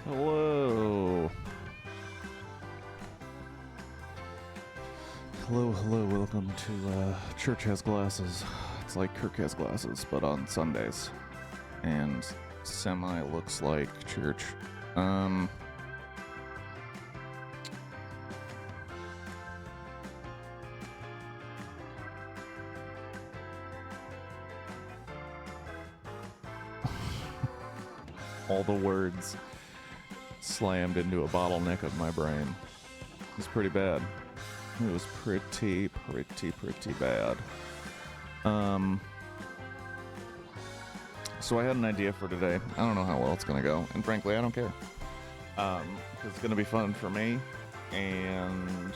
Hello. Hello, welcome to Church Has Glasses. It's like Kirk Has Glasses, but on Sundays. And semi looks like church. All the words slammed into a bottleneck of my brain. It was pretty bad. It was pretty bad. So I had an idea for today. I don't know how well it's gonna go, and frankly, I don't care. Because it's gonna be fun for me, and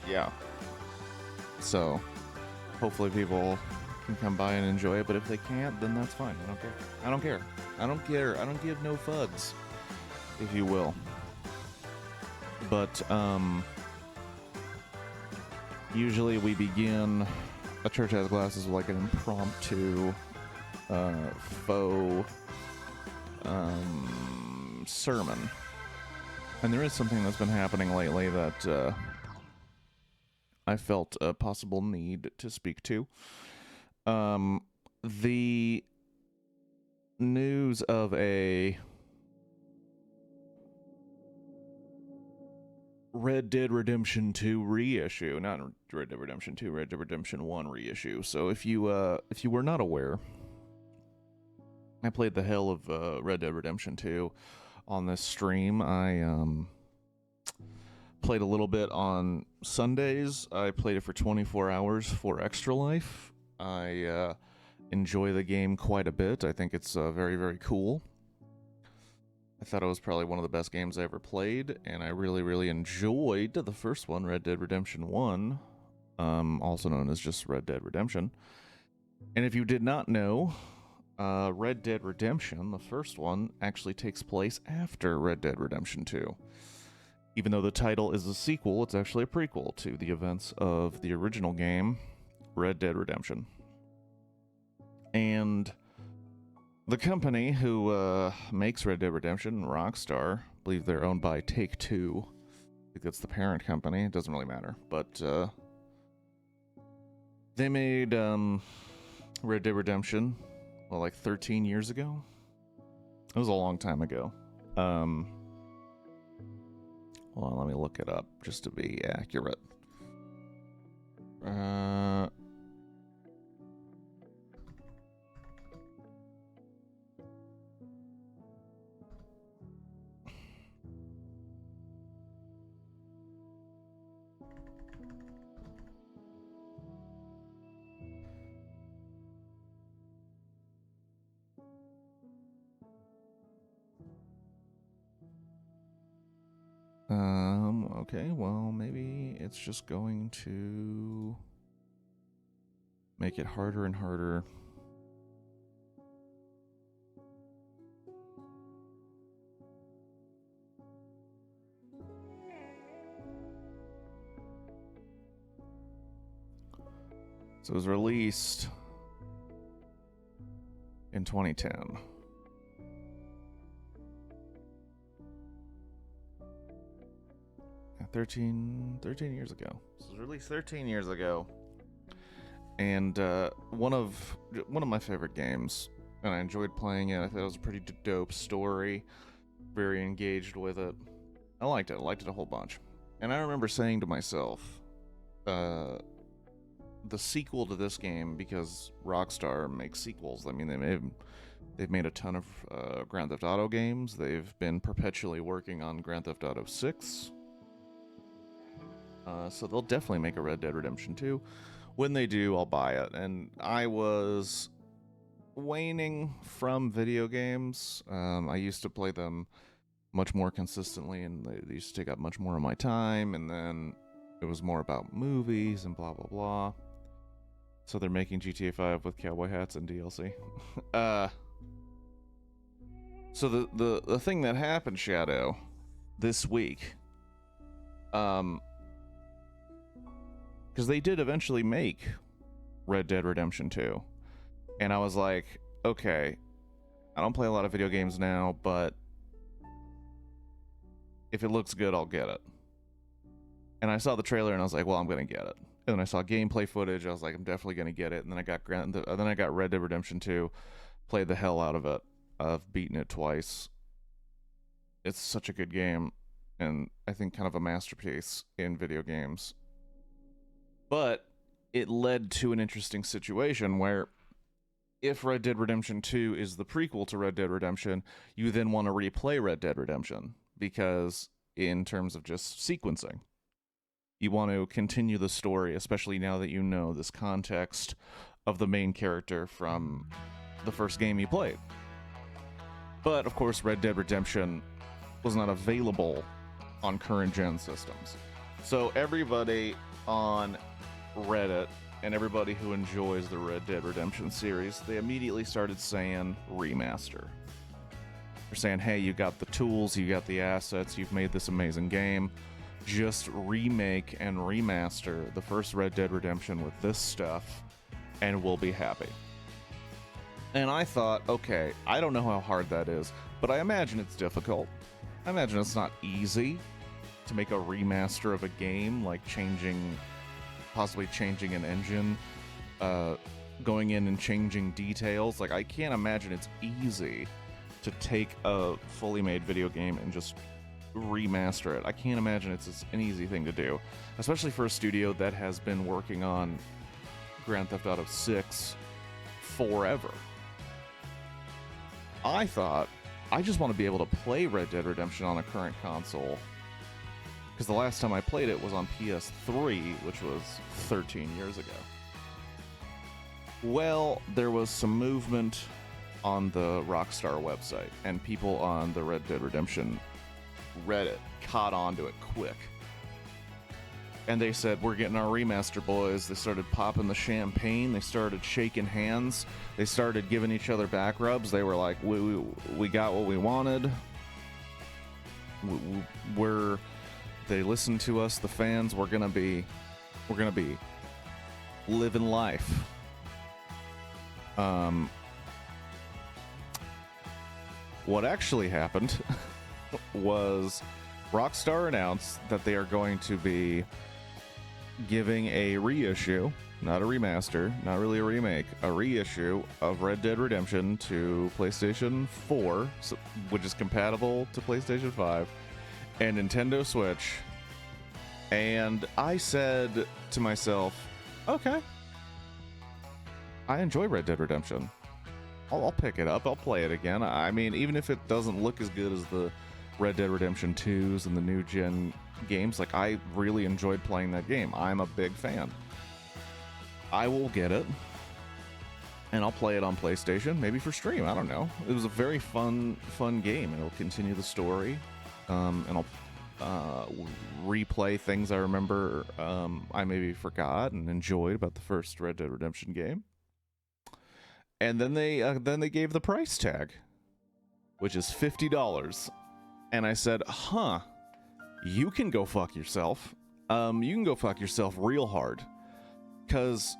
yeah. So hopefully people can come by and enjoy it, but if they can't, then that's fine. I don't care. I don't care. I don't care. I don't give no fuds, if you will. But usually we begin a Church Has Glasses with like an impromptu faux sermon. And there is something that's been happening lately that I felt a possible need to speak to. The news of a Red Dead Redemption 2 reissue, not Red Dead Redemption 2, Red Dead Redemption 1 reissue. So if you were not aware, I played the hell of Red Dead Redemption 2 on this stream. I played a little bit on Sundays. I played it for 24 hours for Extra Life. I enjoy the game quite a bit. I think it's very, very cool. I thought it was probably one of the best games I ever played, and I really enjoyed the first one, Red Dead Redemption 1, also known as just Red Dead Redemption. And if you did not know, Red Dead Redemption, the first one, actually takes place after Red Dead Redemption 2. Even though the title is a sequel, it's actually a prequel to the events of the original game, Red Dead Redemption. And the company who makes Red Dead Redemption, Rockstar, I believe they're owned by Take-Two. I think that's the parent company. It doesn't really matter. But they made Red Dead Redemption, well, like 13 years ago? It was a long time ago. Well, let me look it up just to be accurate. Okay, well, maybe it's just going to make it harder and harder. So it was released in 2010. 13 years ago. This was released 13 years ago. And one of my favorite games, and I enjoyed playing it. I thought it was a pretty dope story. Very engaged with it. I liked it. I liked it a whole bunch. And I remember saying to myself, the sequel to this game, because Rockstar makes sequels. I mean, they've made a ton of Grand Theft Auto games. They've been perpetually working on Grand Theft Auto 6. So they'll definitely make a Red Dead Redemption 2. When they do, I'll buy it. And I was waning from video games. I used to play them much more consistently, and they used to take up much more of my time, and then it was more about movies and blah, blah, blah. So they're making GTA 5 with cowboy hats and DLC. So the thing that happened, Shadow, this week, because they did eventually make Red Dead Redemption 2. And I was like, okay, I don't play a lot of video games now, but if it looks good, I'll get it. And I saw the trailer and I was like, well, I'm gonna get it. And then I saw gameplay footage. I was like, I'm definitely gonna get it. And then I got Red Dead Redemption 2, played the hell out of it. I've beaten it twice. It's such a good game, and I think kind of a masterpiece in video games. But it led to an interesting situation where if Red Dead Redemption 2 is the prequel to Red Dead Redemption, you then want to replay Red Dead Redemption, because in terms of just sequencing, you want to continue the story, especially now that you know this context of the main character from the first game you played. But, of course, Red Dead Redemption was not available on current-gen systems. So everybody on Reddit and everybody who enjoys the Red Dead Redemption series, they immediately started saying remaster. They're saying, hey, you got the tools, you got the assets, you've made this amazing game. Just remake and remaster the first Red Dead Redemption with this stuff, and we'll be happy. And I thought, okay, I don't know how hard that is, but I imagine it's difficult. I imagine it's not easy to make a remaster of a game, like possibly changing an engine, going in and changing details. Like, I can't imagine it's easy to take a fully made video game and just remaster it. I can't imagine it's an easy thing to do, especially for a studio that has been working on Grand Theft Auto 6 forever. I thought, I just want to be able to play Red Dead Redemption on a current console, because the last time I played it was on PS3, which was 13 years ago. Well, there was some movement on the Rockstar website, and people on the Red Dead Redemption Reddit caught on to it quick. And they said, we're getting our remaster, boys. They started popping the champagne. They started shaking hands. They started giving each other back rubs. They were like, we got what we wanted. They listened to us, the fans. We're gonna be living life. What actually happened was Rockstar announced that they are going to be giving a reissue, not a remaster, not really a remake, a reissue of Red Dead Redemption to PlayStation 4, which is compatible to PlayStation 5 and Nintendo Switch. And I said to myself, okay, I enjoy Red Dead Redemption. I'll pick it up. I'll play it again. I mean, even if it doesn't look as good as the Red Dead Redemption 2s and the new gen games, like, I really enjoyed playing that game. I'm a big fan. I will get it, and I'll play it on PlayStation, maybe for stream. I don't know. It was a very fun game, and it'll continue the story, and I'll replay things I remember I maybe forgot and enjoyed about the first Red Dead Redemption game. And then they gave the price tag, which is $50. And I said, huh, you can go fuck yourself. You can go fuck yourself real hard. Because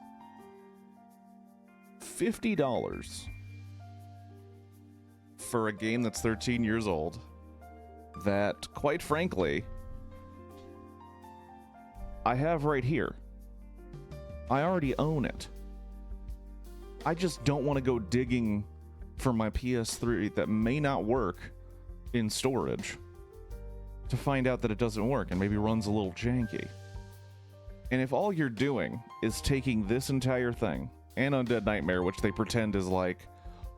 $50 for a game that's 13 years old, that, quite frankly, I have right here. I already own it. I just don't want to go digging for my PS3 that may not work in storage to find out that it doesn't work and maybe runs a little janky. And if all you're doing is taking this entire thing and Undead Nightmare, which they pretend is like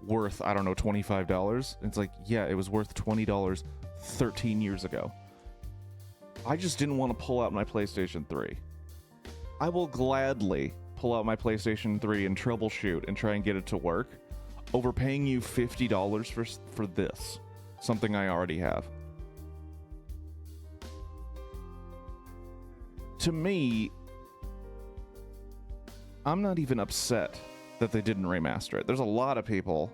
worth, I don't know, $25, it's like, yeah, it was worth $20 13 years ago. I just didn't want to pull out my PlayStation 3. I will gladly pull out my PlayStation 3 and troubleshoot and try and get it to work over paying you $50 for this, something I already have. To me, I'm not even upset that they didn't remaster it. There's a lot of people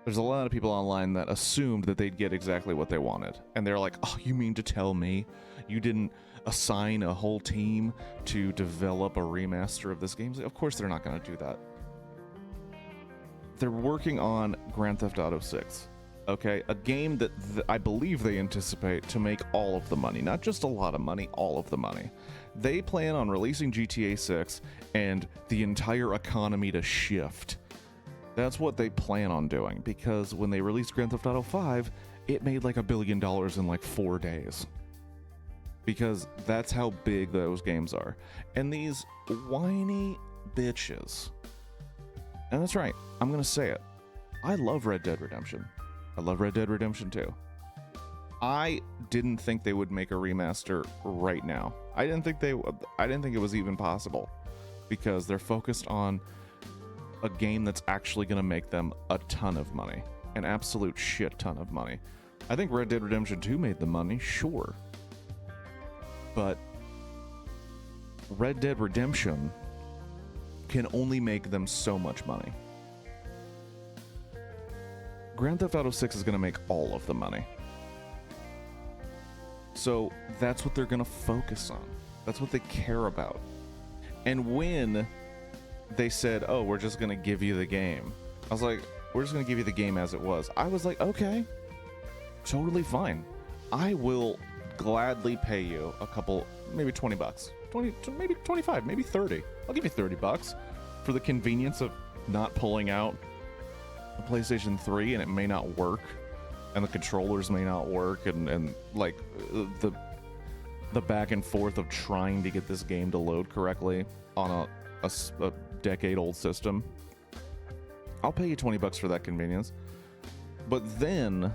online that assumed that they'd get exactly what they wanted. And they're like, oh, you mean to tell me you didn't assign a whole team to develop a remaster of this game? Of course they're not going to do that. they're working on Grand Theft Auto 6. Okay, a game that I believe they anticipate to make all of the money, not just a lot of money, all of the money. They plan on releasing GTA 6 and the entire economy to shift. That's what they plan on doing, because when they released Grand Theft Auto 5, it made like $1 billion in like 4 days. Because that's how big those games are. And these whiny bitches, and that's right, I'm gonna say it, I love Red Dead Redemption. I love Red Dead Redemption 2. I didn't think they would make a remaster right now. I didn't think it was even possible, because they're focused on a game that's actually going to make them a ton of money, an absolute shit ton of money. I think Red Dead Redemption 2 made the money, sure, but Red Dead Redemption can only make them so much money. Grand Theft Auto 6 is going to make all of the money. So that's what they're going to focus on. That's what they care about. And when they said, oh, we're just going to give you the game, I was like, we're just going to give you the game as it was. I was like, okay, totally fine. I will gladly pay you a couple, maybe $20, 20, maybe 25, maybe 30. I'll give you $30 for the convenience of not pulling out a PlayStation 3 and it may not work, and the controllers may not work, and like the back and forth of trying to get this game to load correctly on a decade-old system. I'll pay you $20 for that convenience. But then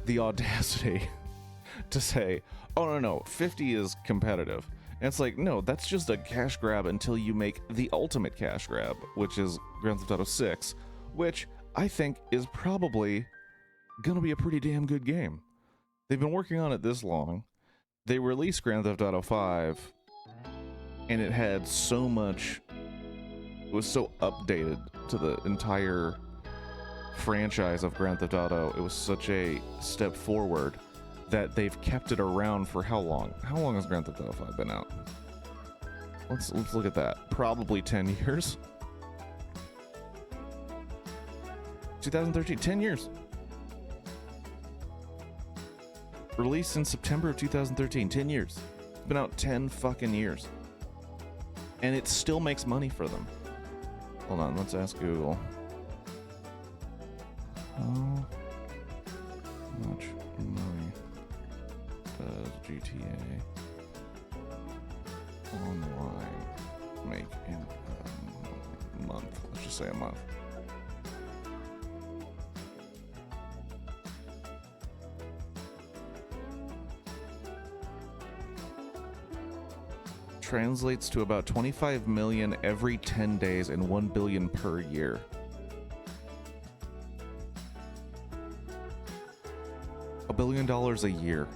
the audacity to say, oh no, 50 is competitive. And it's like, no, that's just a cash grab until you make the ultimate cash grab, which is Grand Theft Auto 6, which I think is probably gonna be a pretty damn good game. They've been working on it this long. They released Grand Theft Auto 5, and it had so much, it was so updated to the entire franchise of Grand Theft Auto. It was such a step forward that they've kept it around for how long? How long has Grand Theft Auto 5 been out? Let's look at that. Probably 10 years. 2013, 10 years. Released in September of 2013, 10 years. It's been out 10 fucking years. And it still makes money for them. Hold on, let's ask Google. How much money does GTA Online make in a month? Let's just say a month. Translates to about 25 million every 10 days and 1 billion per year. $1 billion a year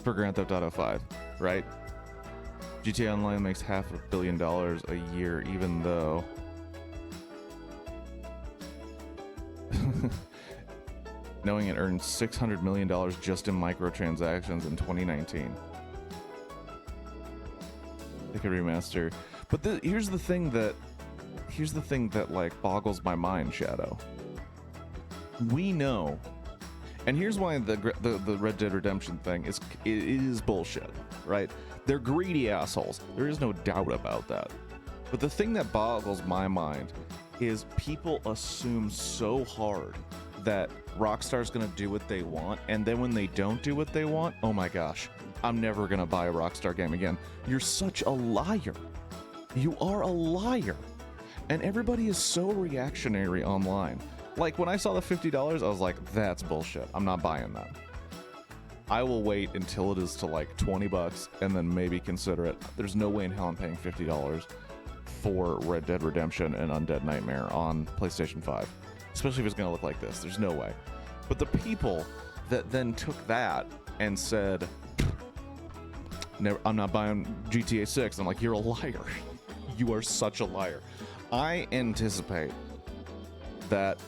for Grand Theft Auto 5, right? GTA Online makes $500 million a year, even though knowing it earned $600 million just in microtransactions in 2019. They could remaster, but here's the thing that like boggles my mind, Shadow. We know, and here's why the Red Dead Redemption thing is bullshit, right? They're greedy assholes. There is no doubt about that. But the thing that boggles my mind is people assume so hard that Rockstar's gonna do what they want, and then when they don't do what they want, oh my gosh, I'm never gonna buy a Rockstar game again. You're such a liar. You are a liar. And everybody is so reactionary online. Like when I saw the $50, I was like, that's bullshit. I'm not buying that. I will wait until it is to like $20 and then maybe consider it. There's no way in hell I'm paying $50 for Red Dead Redemption and Undead Nightmare on PlayStation 5. Especially if it's gonna look like this. There's no way. But the people that then took that and said, I'm not buying GTA 6. I'm like, you're a liar. You are such a liar. I anticipate that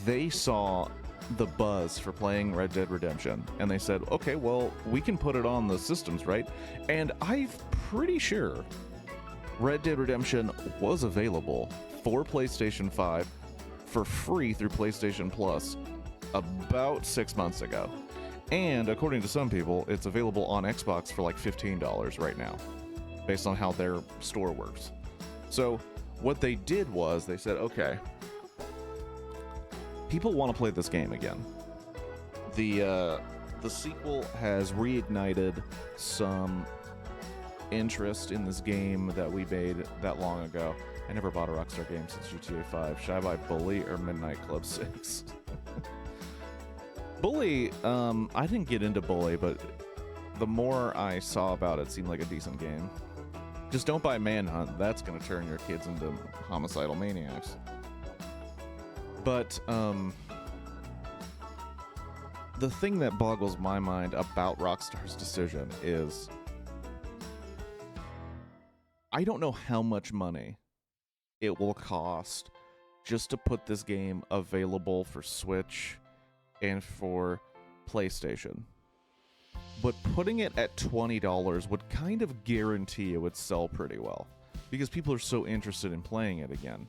they saw the buzz for playing Red Dead Redemption and they said, okay, well, we can put it on the systems, right? And I'm pretty sure Red Dead Redemption was available for PlayStation 5 for free through PlayStation Plus about 6 months ago. And according to some people, it's available on Xbox for like $15 right now, based on how their store works. So what they did was they said, okay, people want to play this game again. The sequel has reignited some interest in this game that we made that long ago. I never bought a Rockstar game since GTA 5. Should I buy Bully or Midnight Club 6? Bully, I didn't get into Bully, but the more I saw about it, seemed like a decent game. Just don't buy Manhunt. That's going to turn your kids into homicidal maniacs. But, the thing that boggles my mind about Rockstar's decision is I don't know how much money it will cost just to put this game available for Switch and for PlayStation. But putting it at $20 would kind of guarantee it would sell pretty well, because people are so interested in playing it again.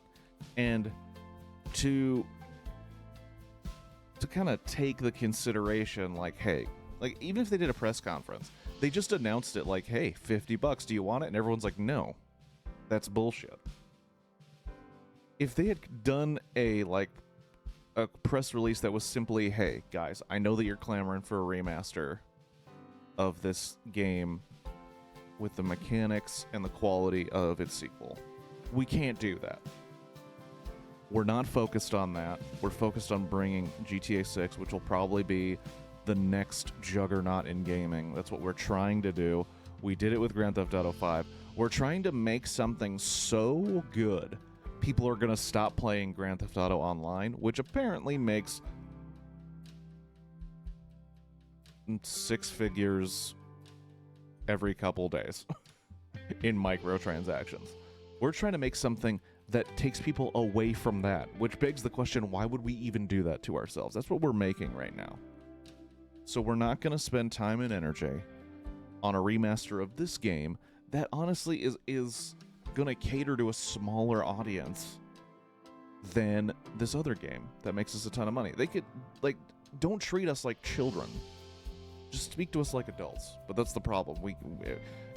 And to kind of take the consideration, like, hey, like, even if they did a press conference, they just announced it like, hey, $50, do you want it? And everyone's like, no, that's bullshit. If they had done a press release that was simply, hey, guys, I know that you're clamoring for a remaster of this game with the mechanics and the quality of its sequel. We can't do that. We're not focused on that. We're focused on bringing GTA 6, which will probably be the next juggernaut in gaming. That's what we're trying to do. We did it with Grand Theft Auto 5. We're trying to make something so good, people are going to stop playing Grand Theft Auto Online, which apparently makes 6 figures every couple days in microtransactions. We're trying to make something that takes people away from that, which begs the question, why would we even do that to ourselves? That's what we're making right now. So we're not going to spend time and energy on a remaster of this game that honestly is going to cater to a smaller audience than this other game that makes us a ton of money. They could, like, don't treat us like children. Just speak to us like adults. But that's the problem.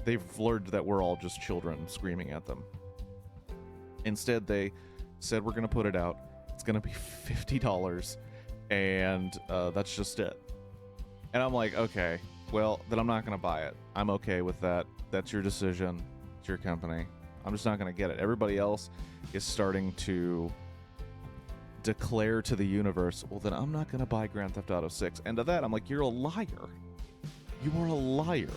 They've learned that we're all just children screaming at them. Instead, they said, we're going to put it out. It's going to be $50, and that's just it. And I'm like, okay, well, then I'm not going to buy it. I'm okay with that. That's your decision. It's your company. I'm just not going to get it. Everybody else is starting to declare to the universe, well, then I'm not going to buy Grand Theft Auto 6. And to that, I'm like, you're a liar. You are a liar.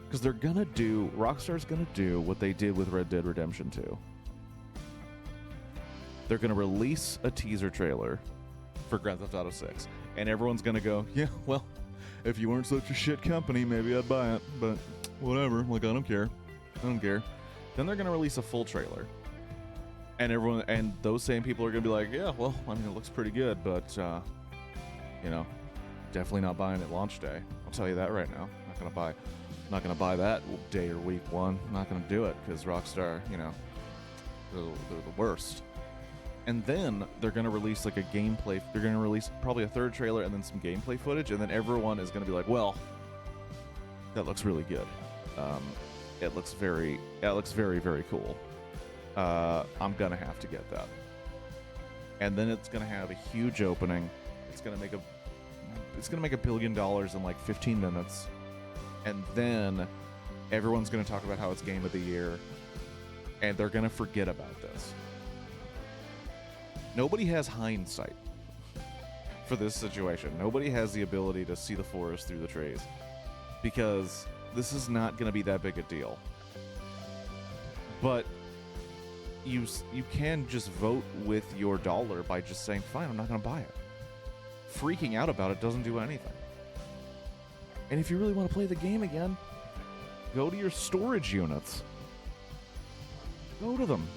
Because Rockstar's going to do what they did with Red Dead Redemption 2. They're going to release a teaser trailer for Grand Theft Auto 6. And everyone's going to go, yeah, well, if you weren't such a shit company, maybe I'd buy it. But whatever, like, I don't care. Then they're going to release a full trailer. And those same people are going to be like, yeah, well, I mean, it looks pretty good, but, definitely not buying it launch day. I'll tell you that right now. Not going to buy that day or week one. I'm not going to do it because Rockstar, they're the worst. And then they're going to release like a gameplay. They're going to release probably a third trailer and then some gameplay footage. And then everyone is going to be like, well, that looks really good. It looks very, very cool. I'm going to have to get that. And then it's going to have a huge opening. It's going to make $1 billion in like 15 minutes. And then everyone's going to talk about how it's Game of the Year. And they're going to forget about this. Nobody has hindsight for this situation. Nobody has the ability to see the forest through the trees. Because this is not going to be that big a deal. But you can just vote with your dollar by just saying, fine, I'm not going to buy it. Freaking out about it doesn't do anything. And if you really want to play the game again, go to your storage units. Go to them.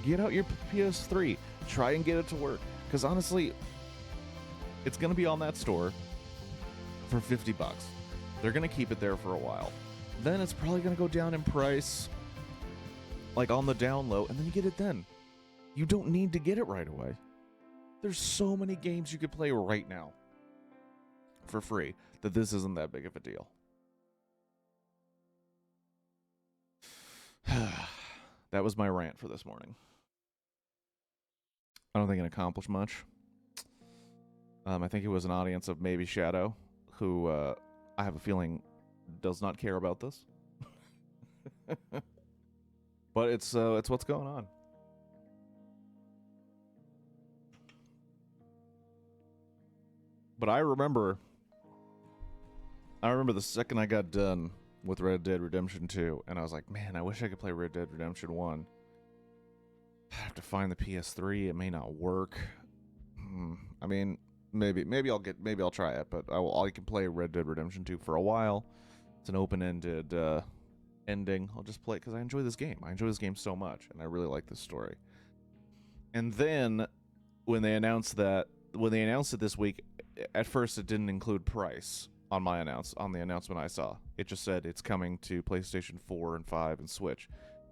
Get out your PS3. Try and get it to work. Because honestly, it's going to be on that store for $50. They're going to keep it there for a while. Then it's probably going to go down in price. like on the down low, and then you get it then. You don't need to get it right away. There's so many games you could play right now for free that this isn't that big of a deal. That was my rant for this morning. I don't think it accomplished much. I think it was an audience of maybe Shadow, who I have a feeling does not care about this. But it's what's going on. But I remember the second I got done with Red Dead Redemption 2, and I was like, man, I wish I could play Red Dead Redemption 1. I have to find the PS3. It may not work. I mean, maybe I'll try it, but I can play Red Dead Redemption 2 for a while. It's an open-ended ending. I'll just play it because I enjoy this game. I enjoy this game so much, and I really like this story. And then when they announced it this week, at first it didn't include price on the announcement I saw. It just said it's coming to PlayStation 4 and 5 and Switch.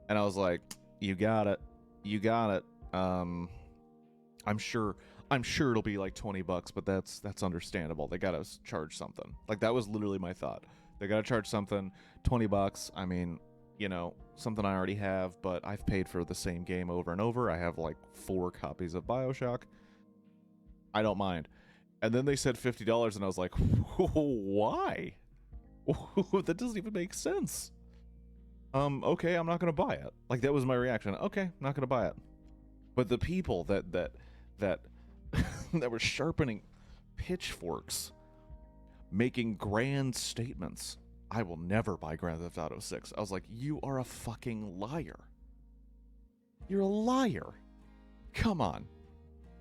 And I was like, you got it. I'm sure it'll be like $20, but that's understandable. They gotta charge something. Like, that was literally my thought. They gotta charge something. $20. I mean, you know, something I already have, but I've paid for the same game over and over. I have like 4 copies of BioShock. I don't mind. And then they said $50, and I was like, why? That doesn't even make sense. Okay, I'm not gonna buy it. Like, that was my reaction. Okay, I'm not gonna buy it. But the people that that were sharpening pitchforks, making grand statements, I will never buy Grand Theft Auto 6. I was like, you are a fucking liar. You're a liar. Come on.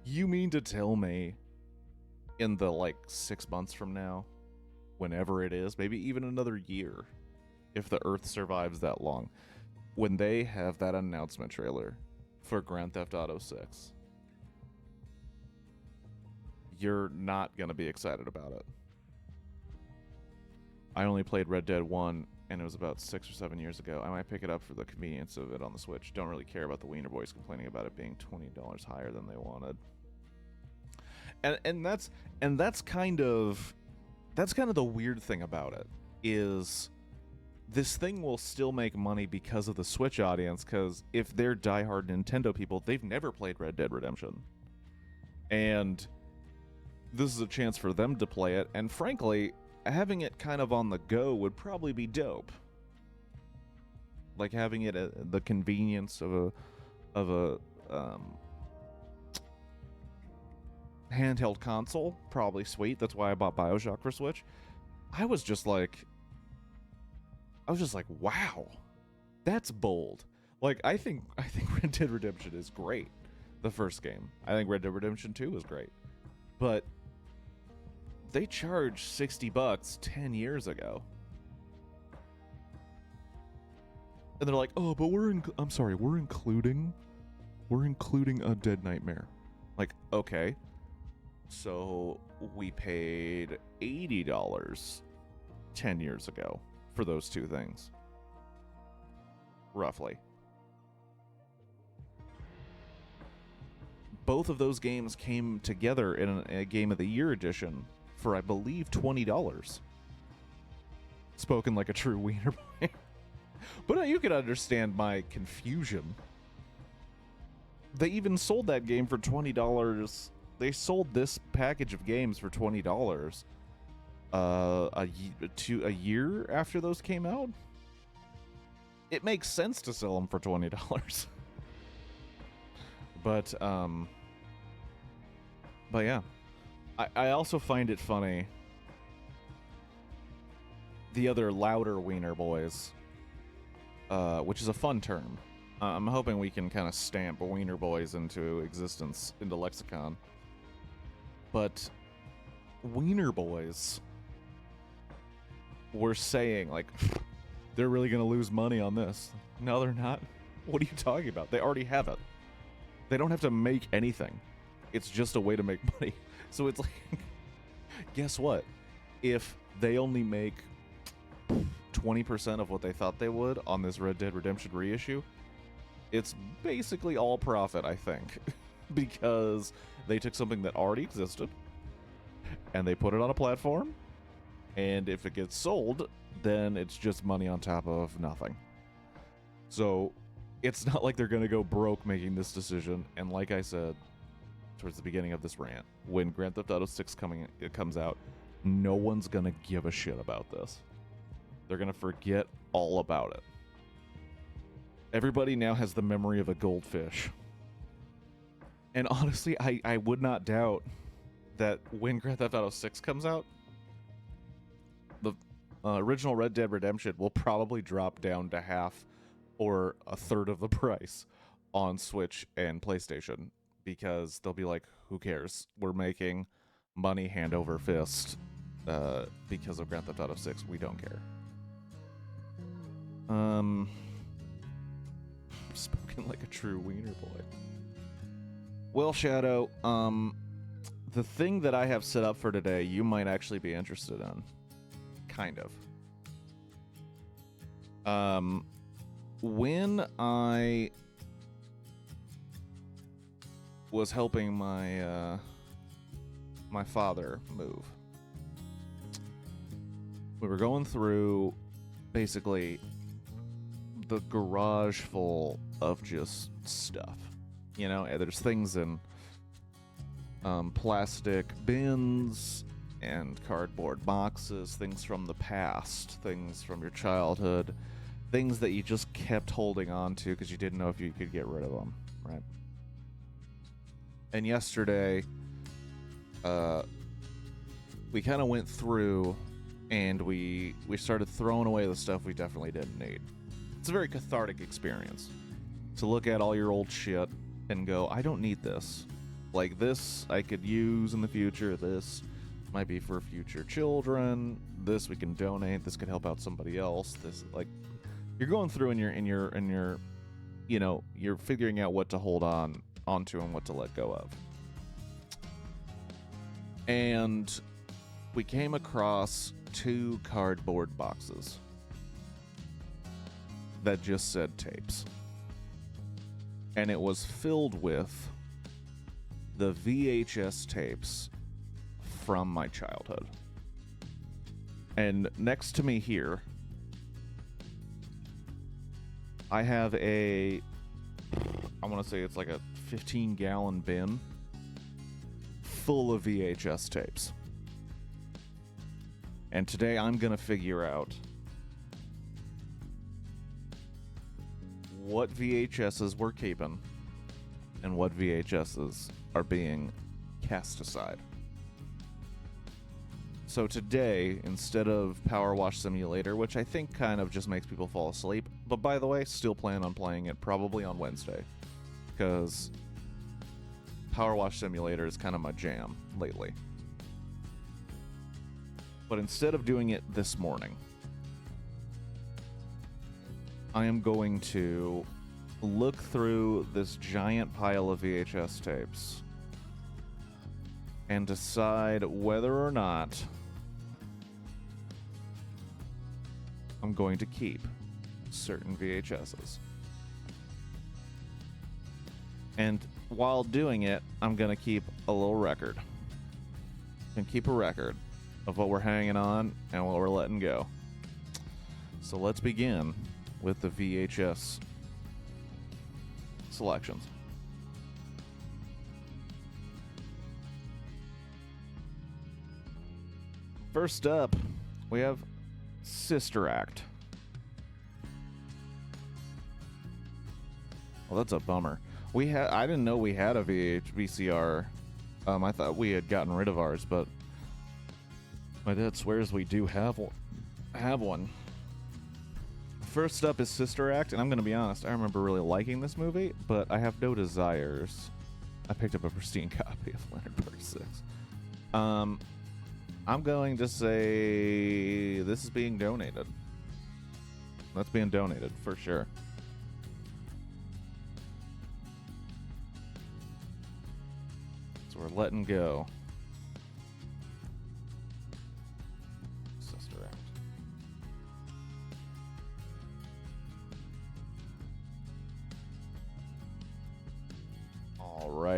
You mean to tell me in the, like, 6 months from now, whenever it is, maybe even another year, if the Earth survives that long, when they have that announcement trailer for Grand Theft Auto 6, you're not going to be excited about it. I only played Red Dead 1, and it was about 6 or 7 years ago. I might pick it up for the convenience of it on the Switch. Don't really care about the Wiener Boys complaining about it being $20 higher than they wanted. And that's kind of the weird thing about it, is this thing will still make money because of the Switch audience, because if they're diehard Nintendo people, they've never played Red Dead Redemption. And this is a chance for them to play it, and frankly, having it kind of on the go would probably be dope. Like, having it at the convenience of a handheld console, probably sweet. That's why I bought BioShock for Switch. I was just like, wow, that's bold. Like, I think Red Dead Redemption is great, the first game. I think Red Dead Redemption 2 was great. But they charged $60 10 years ago. And they're like, oh, but we're including a Dead Nightmare. Like, okay. So we paid $80 10 years ago for those two things. Roughly. Both of those games came together in a Game of the Year edition for, I believe, $20. Spoken like a true wiener boy. But you can understand my confusion. They even sold that game for $20. They sold this package of games for $20 a year after those came out. It makes sense to sell them for $20. But yeah. I also find it funny, the other louder wiener boys, which is a fun term. I'm hoping we can kind of stamp wiener boys into existence, into lexicon. But wiener boys were saying, like, they're really going to lose money on this. No, they're not. What are you talking about? They already have it. They don't have to make anything. It's just a way to make money. So it's like, guess what? If they only make 20% of what they thought they would on this Red Dead Redemption reissue, It's basically all profit, I think, because they took something that already existed and they put it on a platform, and if it gets sold, then it's just money on top of nothing. So it's not like they're going to go broke making this decision. And like I said towards the beginning of this rant, when Grand Theft Auto 6 comes out, no one's going to give a shit about this. They're going to forget all about it. Everybody now has the memory of a goldfish. And honestly, I would not doubt that when Grand Theft Auto 6 comes out, the original Red Dead Redemption will probably drop down to half or a third of the price on Switch and PlayStation, because they'll be like, who cares? We're making money hand over fist because of Grand Theft Auto 6. We don't care. Spoken like a true wiener boy. Well, Shadow, the thing that I have set up for today, you might actually be interested in. Kind of. When I was helping my father move, we were going through basically the garage full of just stuff. You know, there's things in plastic bins and cardboard boxes, things from the past, things from your childhood, things that you just kept holding on to because you didn't know if you could get rid of them, right? And yesterday, we kind of went through and we started throwing away the stuff we definitely didn't need. It's a very cathartic experience to look at all your old shit and go, I don't need this. Like, this I could use in the future. This might be for future children. This we can donate. This could help out somebody else. This, like, you're going through and you're you know, you're figuring out what to hold onto and what to let go of. And we came across 2 cardboard boxes that just said tapes. And it was filled with the VHS tapes from my childhood. And next to me here, I have I want to say it's like a 15-gallon bin full of VHS tapes. And today I'm going to figure out what VHSs we're keeping and what VHSs are being cast aside. So today, instead of Power Wash Simulator, which I think kind of just makes people fall asleep, but by the way, still plan on playing it probably on Wednesday, because Power Wash Simulator is kind of my jam lately. But instead of doing it this morning, I am going to look through this giant pile of VHS tapes and decide whether or not I'm going to keep certain VHSs. And while doing it, I'm going to keep a little record. And keep a record of what we're hanging on and what we're letting go. So let's begin with the VHS selections. First up, we have Sister Act. Well, that's a bummer. I didn't know we had a VCR. I thought we had gotten rid of ours, but my dad swears we do have one. First up is Sister Act, and I'm going to be honest, I remember really liking this movie, but I have no desires. I picked up a pristine copy of Leonard Part 6. I'm going to say this is being donated. That's being donated, for sure. So we're letting go. Sister Act.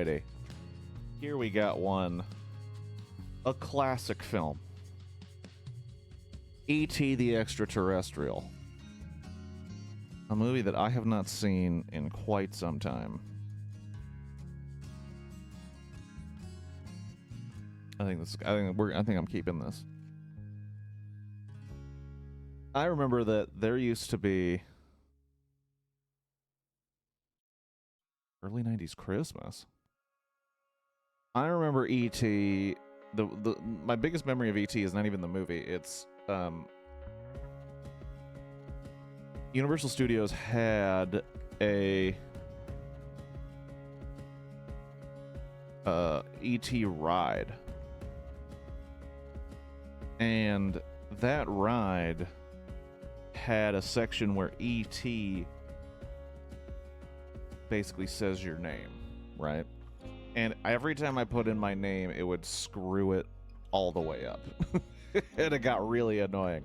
Alrighty. Here we got one. A classic film. E.T. the Extraterrestrial. A movie that I have not seen in quite some time. I think I'm keeping this. I remember that there used to be early 90s Christmas. I remember E.T. My biggest memory of E.T. is not even the movie. It's Universal Studios had a E.T. ride. And that ride had a section where E.T. basically says your name, right? And every time I put in my name, it would screw it all the way up. And it got really annoying.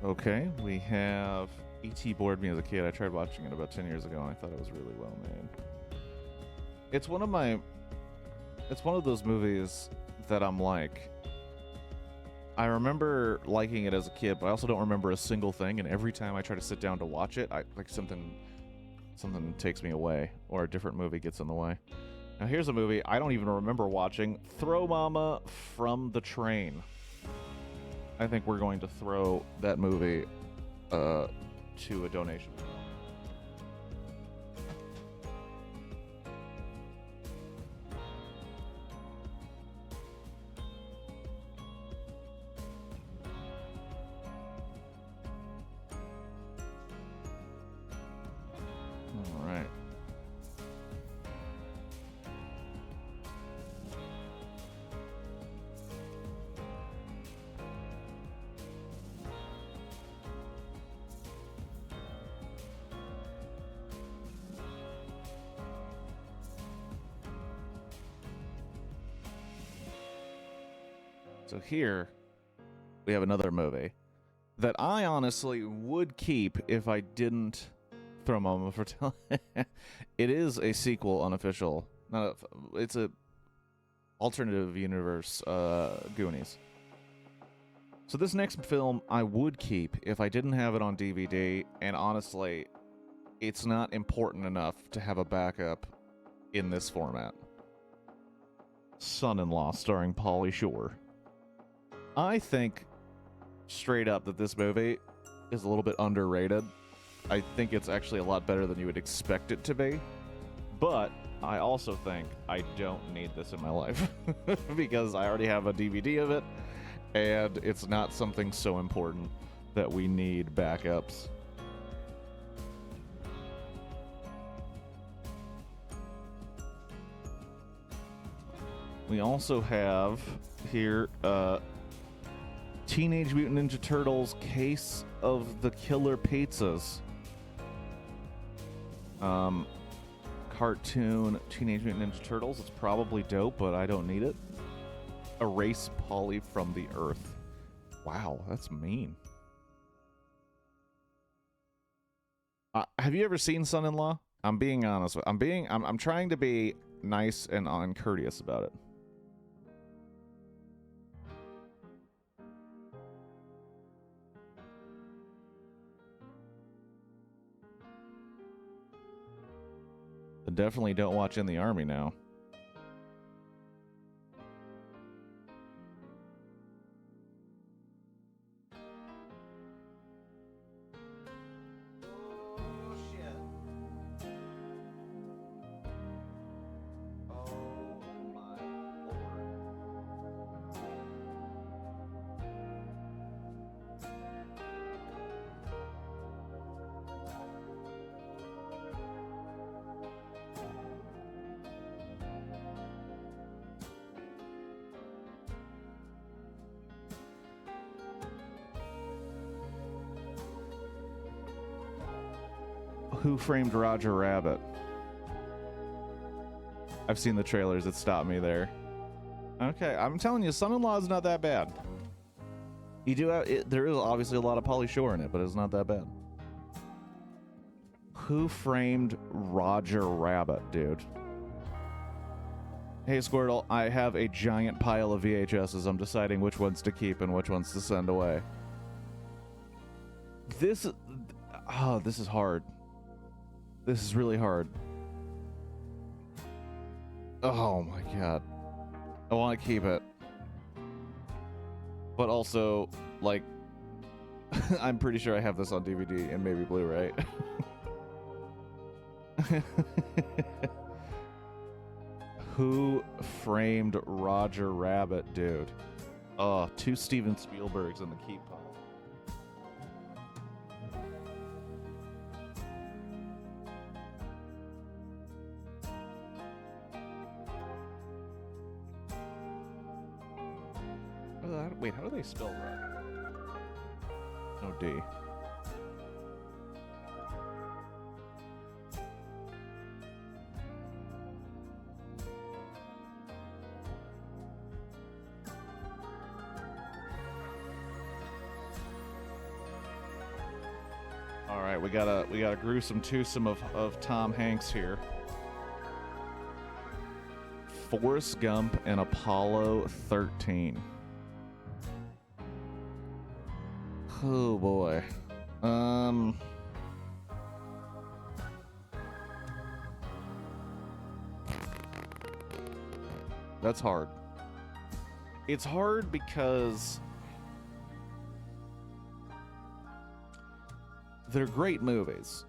Okay, we have E.T. bored me as a kid. I tried watching it about 10 years ago, and I thought it was really well made. It's one of those movies that I'm like, I remember liking it as a kid, but I also don't remember a single thing, and every time I try to sit down to watch it, something takes me away, or a different movie gets in the way. Now here's a movie I don't even remember watching, Throw Mama from the Train. I think we're going to throw that movie to a donation. All right. So here, we have another movie that I honestly would keep if I didn't throw Mama for It is a sequel, unofficial. It's a alternative universe, Goonies. So this next film I would keep if I didn't have it on DVD, and honestly, it's not important enough to have a backup in this format. Son-in-Law, starring Pauly Shore. I think, straight up, that this movie is a little bit underrated. I think it's actually a lot better than you would expect it to be. But I also think I don't need this in my life. Because I already have a DVD of it, and it's not something so important that we need backups. We also have here, Teenage Mutant Ninja Turtles Case of the Killer Pizzas. Cartoon Teenage Mutant Ninja Turtles. It's probably dope, but I don't need it. Erase Polly from the Earth. Wow, that's mean. Have you ever seen Son-in-Law? I'm being honest. I'm trying to be nice and courteous about it. Definitely don't watch In the Army now. Oh, shit. Oh, my Lord. Who Framed Roger Rabbit? I've seen the trailers. It stopped me there. Okay, I'm telling you, Son-in-Law is not that bad. You do have, there is obviously a lot of Pauly Shore in it, but it's not that bad. Who Framed Roger Rabbit, dude? Hey, Squirtle, I have a giant pile of VHSs. I'm deciding which ones to keep and which ones to send away. This is hard. This is really hard. Oh my god. I want to keep it. But also, like, I'm pretty sure I have this on DVD and maybe Blu-ray. Who Framed Roger Rabbit, dude? Oh, 2 Steven Spielbergs in the keep pile. Wait, how do they spell Roger? No D. All right, we got a gruesome twosome of Tom Hanks here. Forrest Gump and Apollo 13. Oh boy. That's hard. It's hard because they're great movies.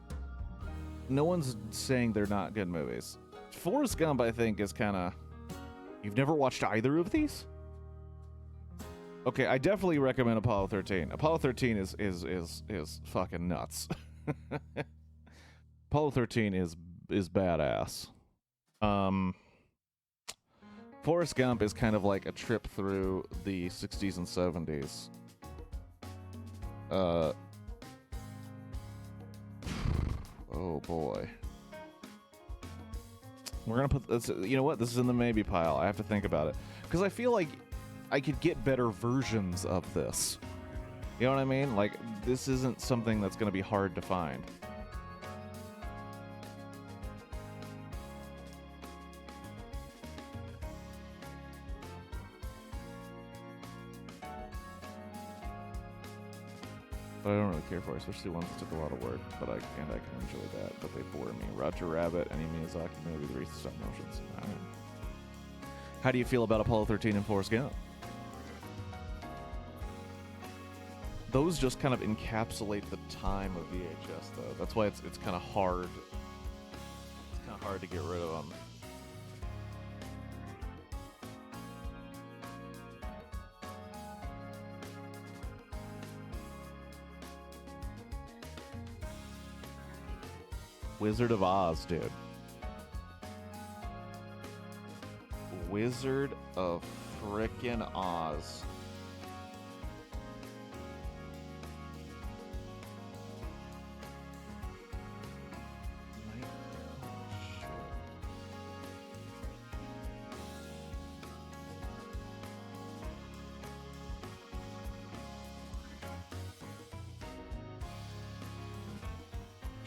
No one's saying they're not good movies. Forrest Gump, I think, is kind of... You've never watched either of these? Okay, I definitely recommend Apollo 13. Apollo 13 is fucking nuts. Apollo 13 is badass. Forrest Gump is kind of like a trip through the 60s and 70s. Oh boy. We're gonna put this, you know what? This is in the maybe pile. I have to think about it. Because I feel like I could get better versions of this. You know what I mean? Like, this isn't something that's gonna be hard to find. But I don't really care for, especially ones that took a lot of work. But I can enjoy that. But they bore me. Roger Rabbit, any Miyazaki movie, the Stop Motions. How do you feel about Apollo 13 and Forrest Gump? Those just kind of encapsulate the time of VHS, though. That's why it's kind of hard. It's kind of hard to get rid of them. Wizard of Oz, dude. Wizard of frickin' Oz.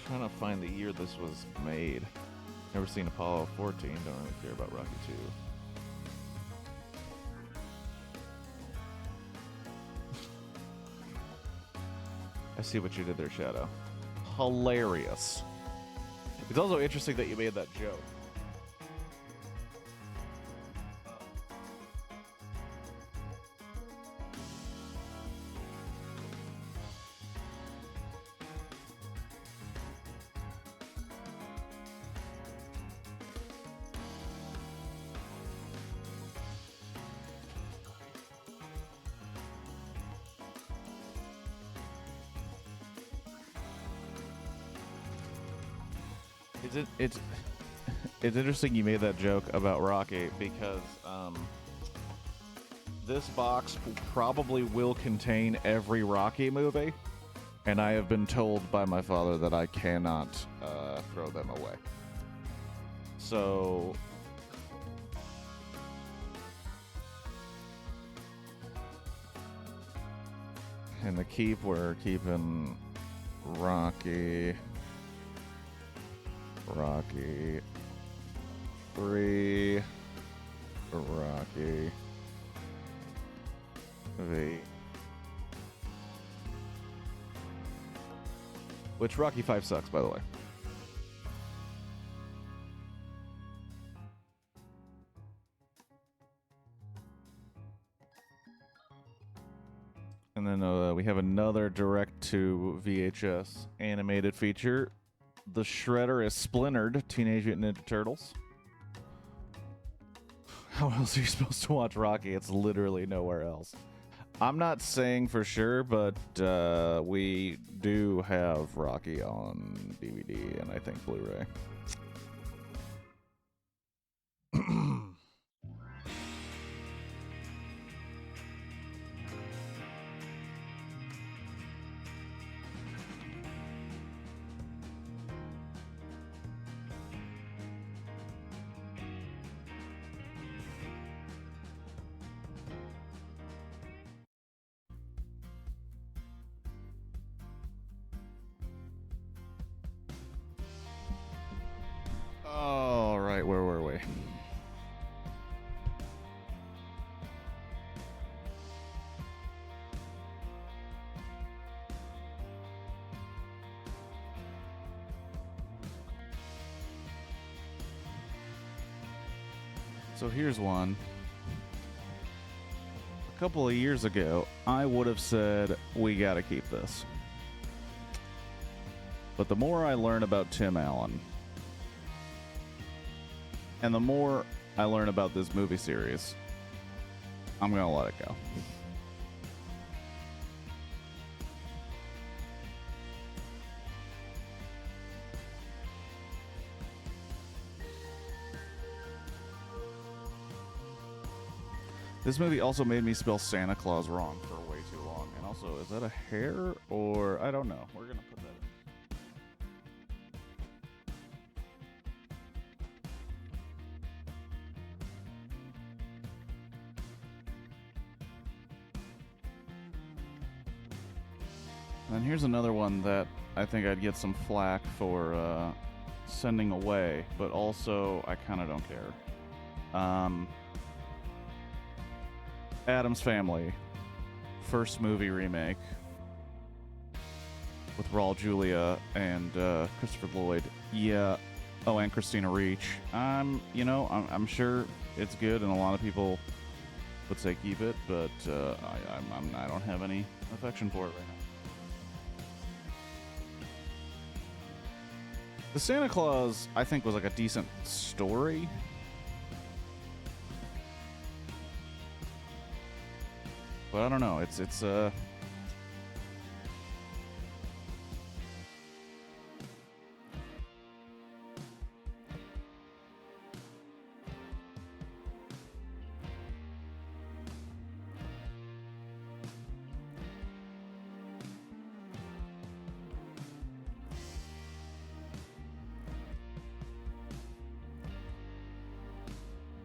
Trying to find the year this was made. Never seen Apollo 14. Don't really care about Rocky 2. I see what you did there, Shadow. Hilarious. It's also interesting that you made that joke. It's interesting you made that joke about Rocky because this box probably will contain every Rocky movie, And I have been told by my father that I cannot throw them away. So... in the keep, we're keeping Rocky 3, Rocky V. Which Rocky 5 sucks, by the way. And then we have another direct-to VHS animated feature. The Shredder is Splintered, Teenage Mutant Ninja Turtles. How else are you supposed to watch Rocky? It's literally nowhere else. I'm not saying for sure, but we do have Rocky on DVD and I think Blu-ray. All right, where were we? So here's one. A couple of years ago, I would have said, we gotta keep this. But the more I learn about Tim Allen, and the more I learn about this movie series, I'm gonna let it go. This movie also made me spell Santa Claus wrong for way too long. And also, is that a hair or I don't know. We're gonna put that in. And here's another one that I think I'd get some flack for sending away, but also I kind of don't care. Addams Family, first movie remake with Raul Julia and Christopher Lloyd. Yeah. Oh, and Christina Ricci. I'm sure it's good, and a lot of people would say keep it, but I don't have any affection for it right now. The Santa Claus, I think, was like a decent story. But I don't know. It's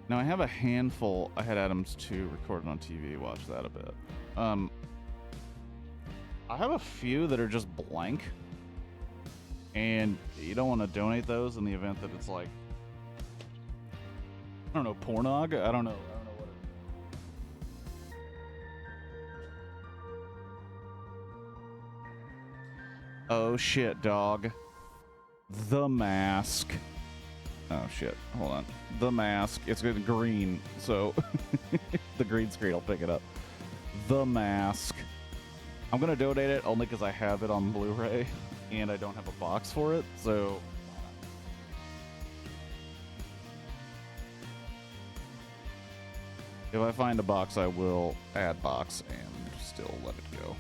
Now, I have a handful. I had Adams 2 recorded on TV. Watch that a bit. I have a few that are just blank. And you don't want to donate those in the event that it's like, I don't know, pornog? I don't know what it is. Oh shit, dog. The Mask. Oh shit, hold on. The Mask. It's good green, so the green screen will pick it up. The Mask. I'm gonna donate it only because I have it on Blu-ray and I don't have a box for it, so if I find a box, I will add box and still let it go.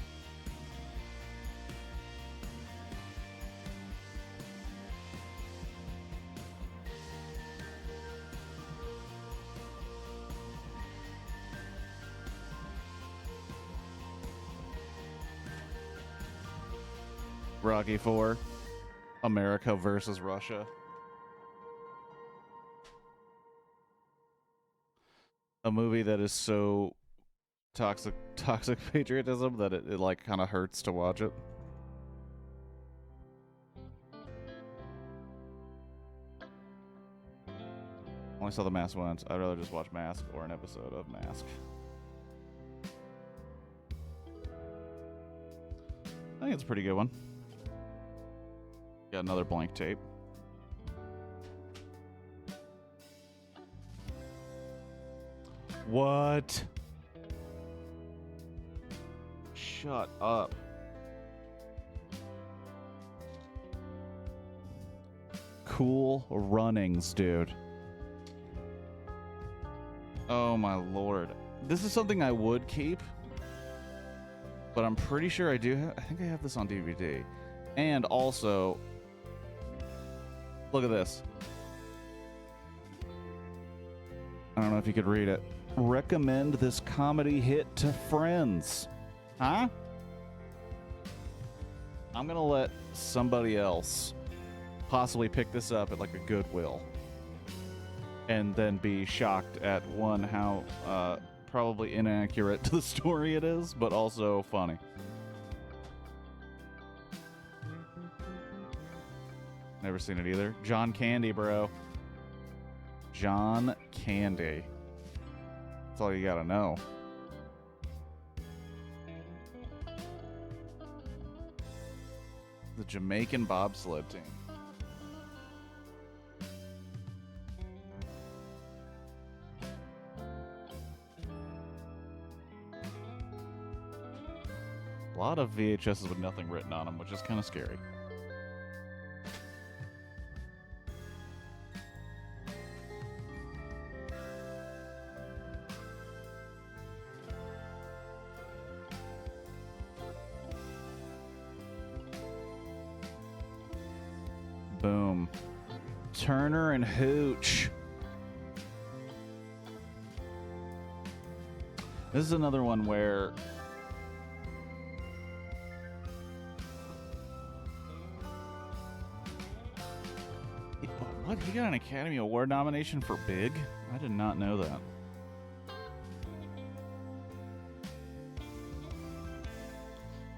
Rocky 4, America versus Russia. A movie that is so toxic patriotism that it like kind of hurts to watch it. Only saw The Mask once. I'd rather just watch Mask or an episode of Mask. I think it's a pretty good one. Got another blank tape. What? Shut up. Cool Runnings, dude. Oh my lord. This is something I would keep, but I'm pretty sure I do I think I have this on DVD. And also, look at this. I don't know if you could read it. Recommend this comedy hit to friends. Huh? I'm gonna let somebody else possibly pick this up at like a Goodwill and then be shocked at one, how probably inaccurate to the story it is, but also funny. Never seen it either. John Candy, bro. John Candy. That's all you gotta know. The Jamaican bobsled team. A lot of VHSs with nothing written on them, which is kind of scary. Boom. Turner and Hooch. This is another one where what? He got an Academy Award nomination for Big? I did not know that.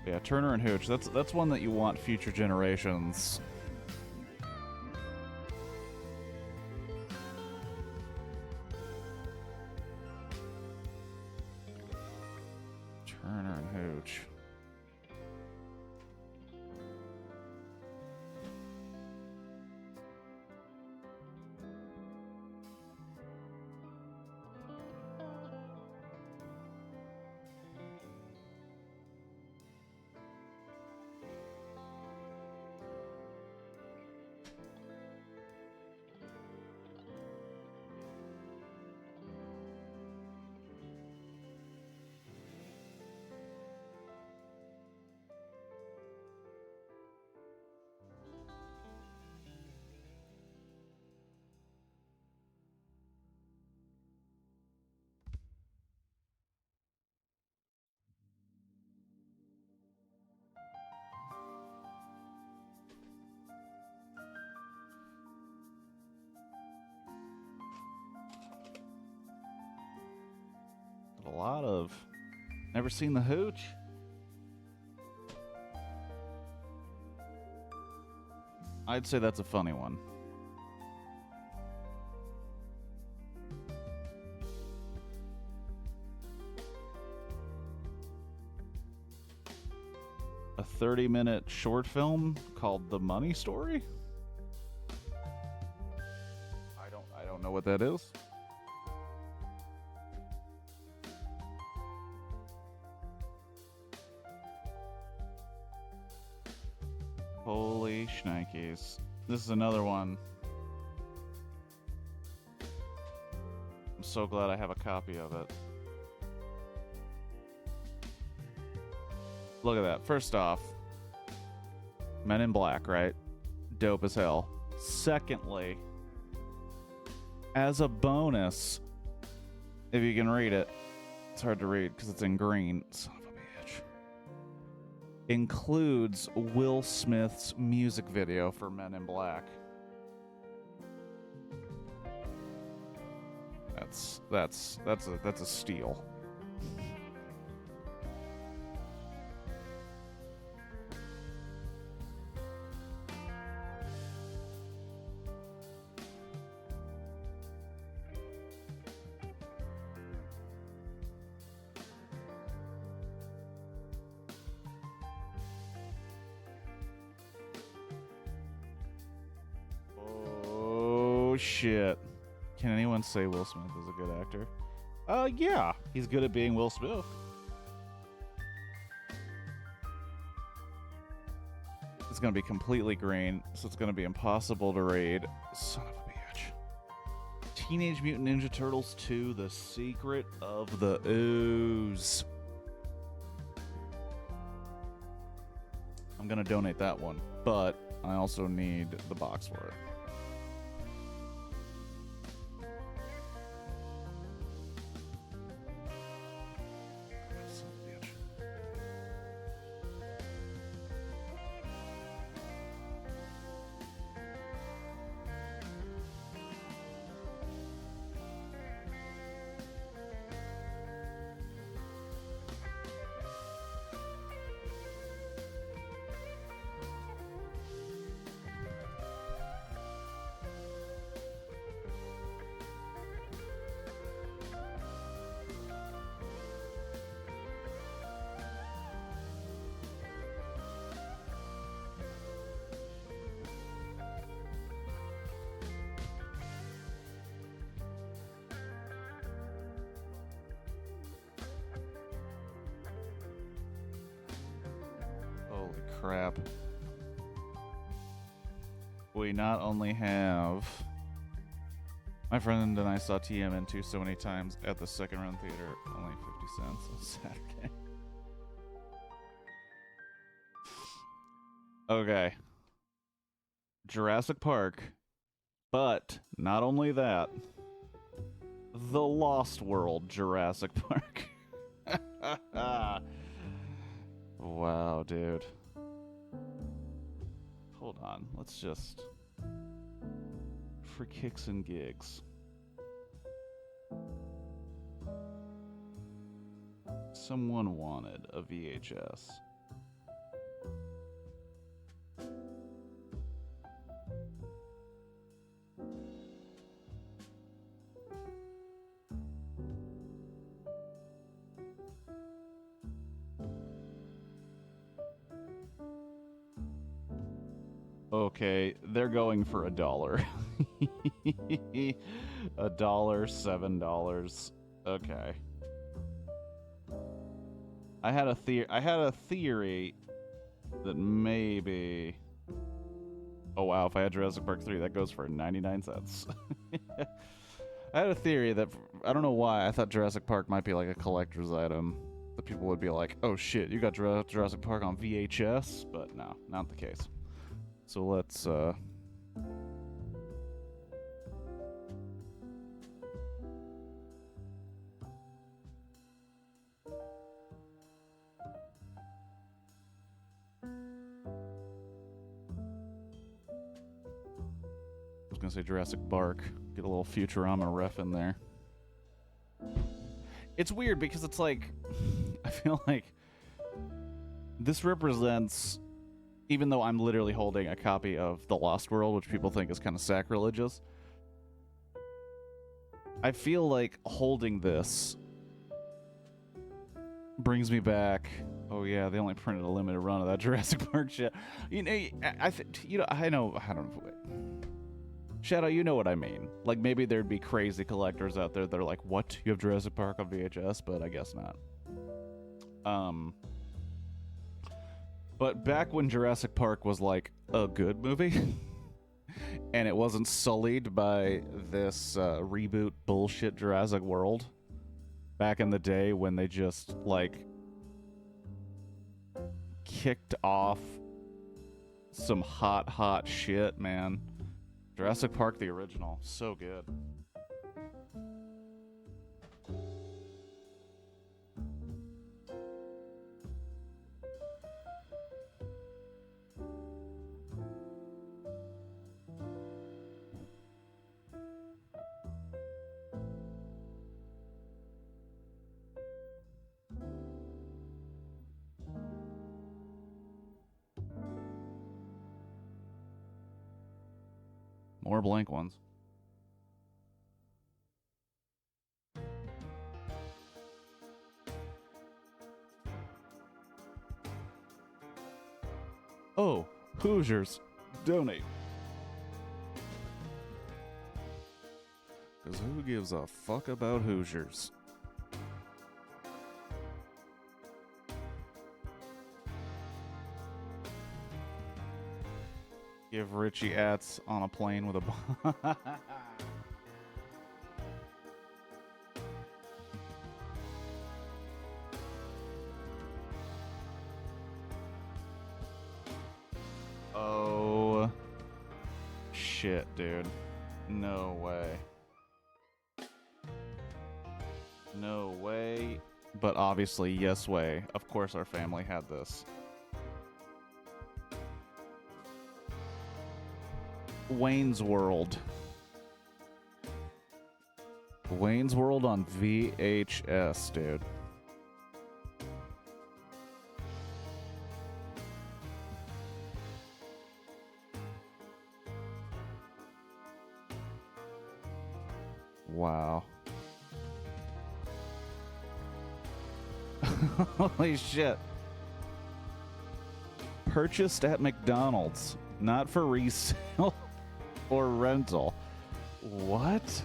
Yeah, Turner and Hooch. That's one that you want future generations. Turner and Hooch. A lot of never seen the Hooch. I'd say that's a funny one. A 30-minute short film called The Money Story? I don't know what that is. Holy shnikes. This is another one. I'm so glad I have a copy of it. Look at that. First off, Men in Black, right? Dope as hell. Secondly, as a bonus, if you can read it, it's hard to read because it's in green. Son of a bitch. includes Will Smith's music video for Men in Black. That's a steal. Oh shit. Can anyone say Will Smith is a good actor? Yeah. He's good at being Will Smith. It's gonna be completely green, so it's gonna be impossible to raid. Son of a bitch. Teenage Mutant Ninja Turtles 2, The Secret of the Ooze. I'm gonna donate that one, but I also need the box for it. Son of a bitch. Holy crap. We not only have... My friend and I saw TMN2 so many times at the second run theater, only 50 cents on Saturday. Okay. Jurassic Park. But, not only that, The Lost World Jurassic Park. Wow, dude. Hold on, let's just... For kicks and gigs. Someone wanted a VHS. Okay, they're going for $1. $1, $7. Okay. I had a theory that maybe... Oh wow, if I had Jurassic Park 3, that goes for 99 cents. I had a theory that, I don't know why, I thought Jurassic Park might be like a collector's item. That people would be like, oh shit, you got Jurassic Park on VHS? But no, not the case. So let's, I was gonna say Jurassic Bark. Get a little Futurama ref in there. It's weird because it's like, I feel like this represents, even though I'm literally holding a copy of The Lost World, which people think is kind of sacrilegious, I feel like holding this brings me back. Oh yeah, they only printed a limited run of that Jurassic Park shit. You know, I know. Wait. Shadow, you know what I mean. Like, maybe there'd be crazy collectors out there that are like, what? You have Jurassic Park on VHS? But I guess not. But back when Jurassic Park was like a good movie, and it wasn't sullied by this reboot bullshit Jurassic World, back in the day when they just, like, kicked off some hot shit, man. Jurassic Park, the original, so good. more blank ones. Oh, Hoosiers, donate. Because who gives a fuck about Hoosiers? Give Richie Atz on a plane with a bomb. Oh, shit, dude. No way. No way. But obviously, yes way. Of course our family had this. Wayne's World. Wayne's World on VHS, dude. Wow. Holy shit. Purchased at McDonald's, not for resale or rental. What?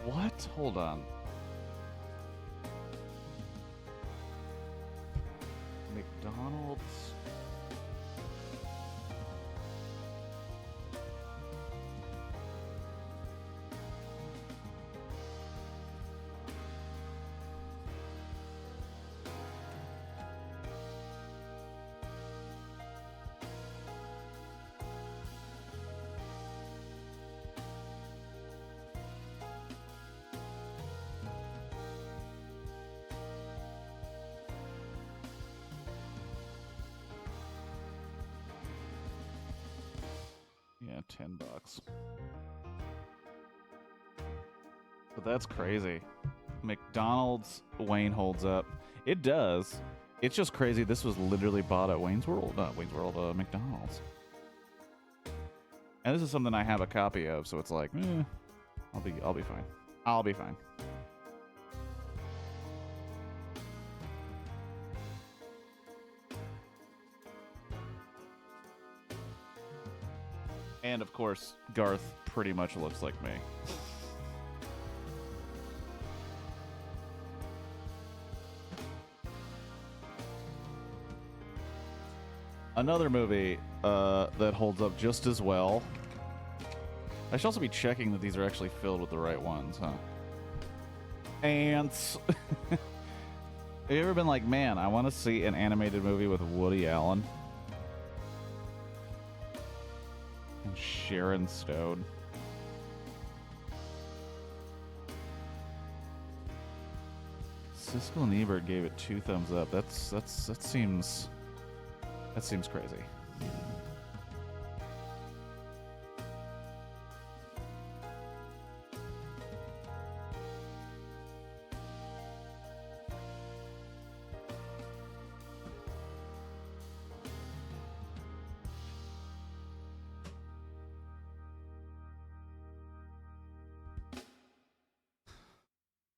What? Hold on. McDonald's. Yeah, $10. But that's crazy. McDonald's Wayne holds up. It does. It's just crazy. This was literally bought at Wayne's World. Not Wayne's World, McDonald's. And this is something I have a copy of, so it's like, I'll be fine. I'll be fine. And of course, Garth pretty much looks like me. Another movie that holds up just as well. I should also be checking that these are actually filled with the right ones, huh? Ants. Have you ever been like, man, I want to see an animated movie with Woody Allen and Sharon Stone? Siskel and Ebert gave it 2 thumbs up. That seems crazy.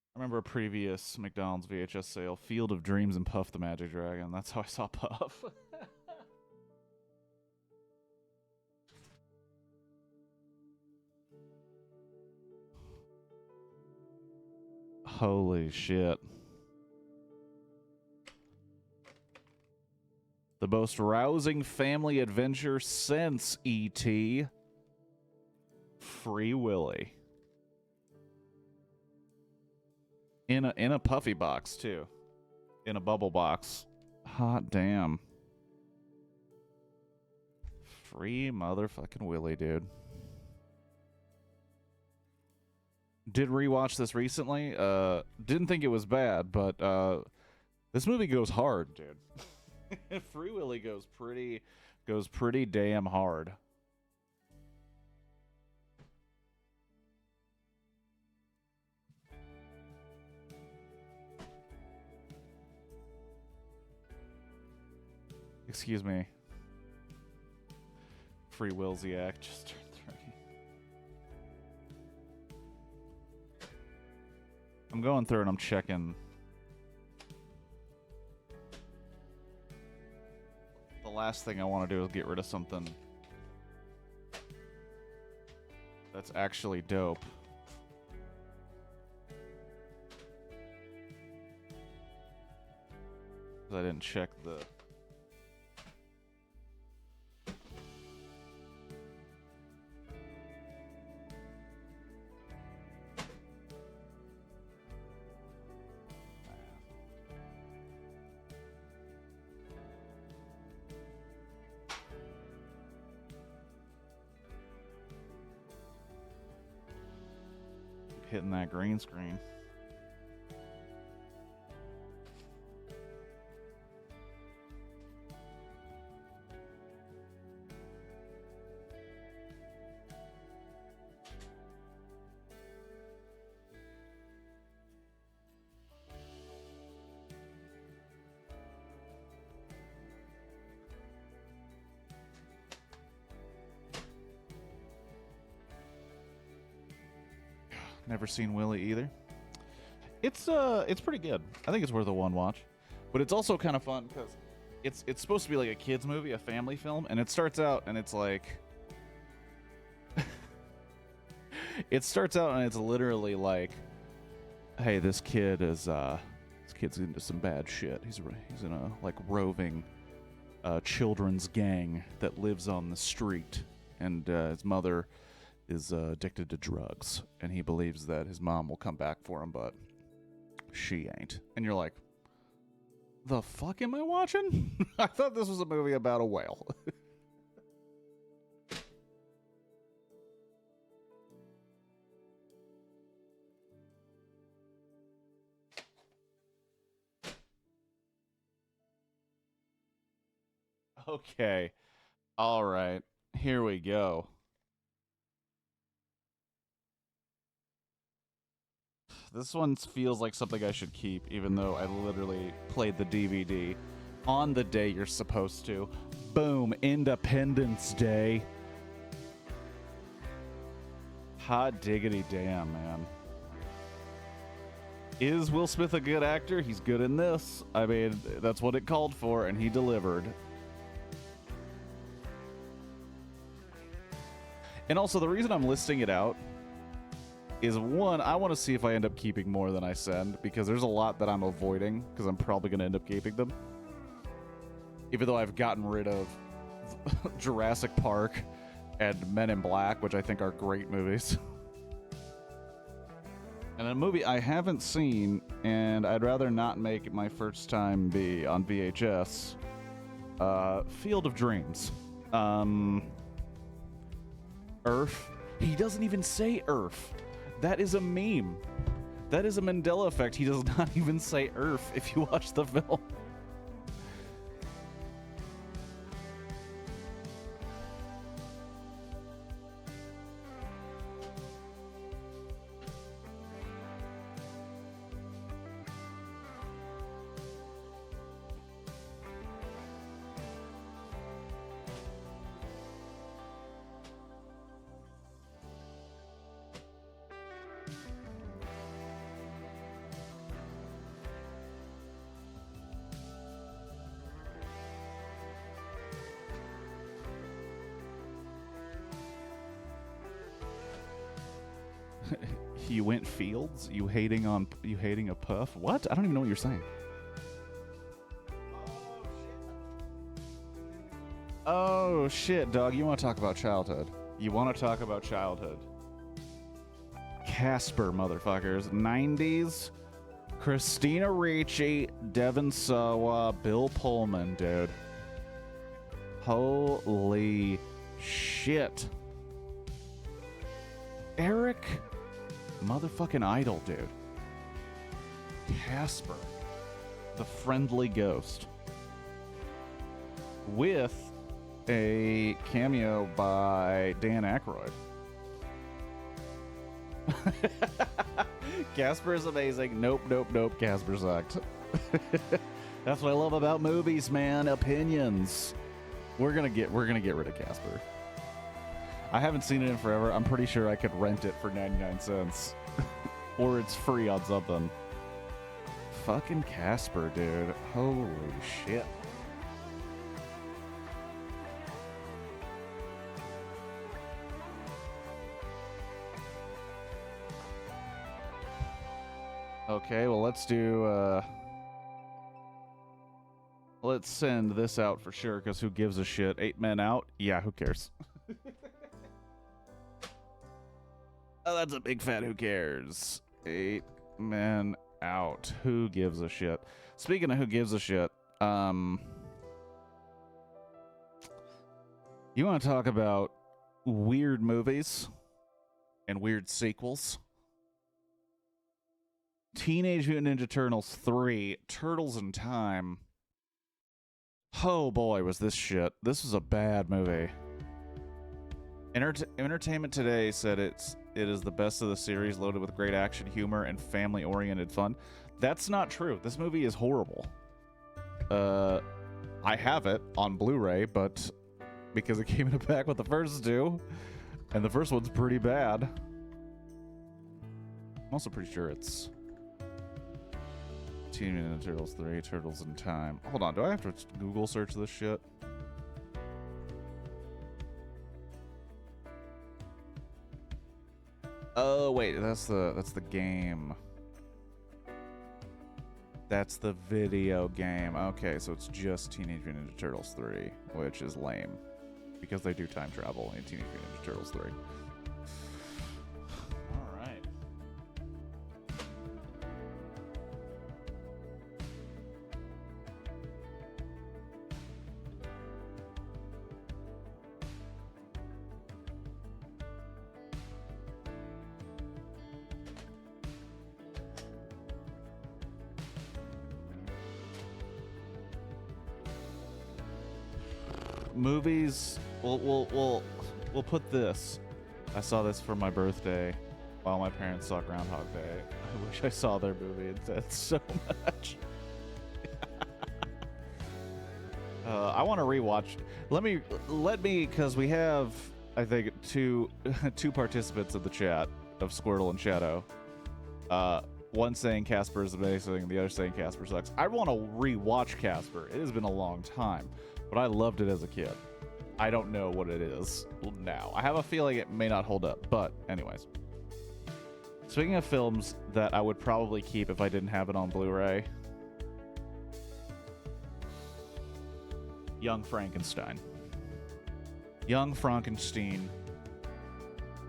I remember a previous McDonald's VHS sale, Field of Dreams and Puff the Magic Dragon. That's how I saw Puff. Holy shit. The most rousing family adventure since E.T. Free Willy. In a puffy box too. In a bubble box. Hot damn. Free motherfucking Willy, dude. Did rewatch this recently. Didn't think it was bad, but this movie goes hard, dude. Free Willy goes pretty damn hard. Excuse me. Free Willsiak just turned 30. I'm going through and I'm checking. The last thing I want to do is get rid of something that's actually dope. I didn't check the... Hitting that green screen. Never seen Willie either. It's pretty good. I think it's worth a one watch. But it's also kind of fun because it's supposed to be like a kids movie, a family film, and it starts out and it's like it's literally like, hey, this kid's into some bad shit. He's in a like roving children's gang that lives on the street, and his mother is addicted to drugs, and he believes that his mom will come back for him, but she ain't. And you're like, the fuck am I watching? I thought this was a movie about a whale. Okay. All right. Here we go. This one feels like something I should keep, even though I literally played the DVD on the day you're supposed to. Boom, Independence Day. Hot diggity damn, man. Is Will Smith a good actor? He's good in this. I mean, that's what it called for, and he delivered. And also, the reason I'm listing it out is, one, I want to see if I end up keeping more than I send, because there's a lot that I'm avoiding, because I'm probably going to end up keeping them. Even though I've gotten rid of Jurassic Park and Men in Black, which I think are great movies. And a movie I haven't seen, and I'd rather not make my first time be on VHS, Field of Dreams. Earth. He doesn't even say Earth. That is a meme. That is a Mandela effect. He does not even say Earth if you watch the film. You went fields? You hating a puff? What? I don't even know what you're saying. Oh shit, dog. You want to talk about childhood. You want to talk about childhood. Casper, motherfuckers. 90s. Christina Ricci, Devon Sawa, Bill Pullman, dude. Holy shit. Eric motherfucking Idle, dude. Casper, the friendly ghost, with a cameo by Dan Aykroyd. Casper is amazing. Nope. Casper sucked. That's what I love about movies, man. Opinions. We're gonna get rid of Casper. I haven't seen it in forever. I'm pretty sure I could rent it for 99 cents. Or it's free on something. Fucking Casper, dude. Holy shit. Okay, well, let's do, let's send this out for sure, because who gives a shit? 8 men out? Yeah, who cares? Oh, that's a big fat who cares. 8 men out. Who gives a shit? Speaking of who gives a shit, you want to talk about weird movies and weird sequels? Teenage Mutant Ninja Turtles 3, Turtles in Time. Oh boy, was this shit. This was a bad movie. Entertainment Today said it is the best of the series, loaded with great action, humor, and family-oriented fun. That's not true. This movie is horrible. I have it on Blu-ray, but because it came in a pack with the first two, and the first one's pretty bad. I'm also pretty sure it's Teenage Mutant Ninja Turtles 3, Turtles in Time. Hold on, do I have to Google search this shit? Oh wait, that's the game. That's the video game. Okay, so it's just Teenage Mutant Ninja Turtles 3, which is lame because they do time travel in Teenage Mutant Ninja Turtles 3. All right. Movies. We'll put this. I saw this for my birthday while my parents saw Groundhog Day. I wish I saw their movie instead so much. I want to rewatch. Let me, because we have, I think, two participants in the chat of Squirtle and Shadow. One saying Casper is amazing, the other saying Casper sucks. I want to rewatch Casper. It has been a long time, but I loved it as a kid. I don't know what it is now. I have a feeling it may not hold up, but anyways. Speaking of films that I would probably keep if I didn't have it on Blu-ray, Young Frankenstein. Young Frankenstein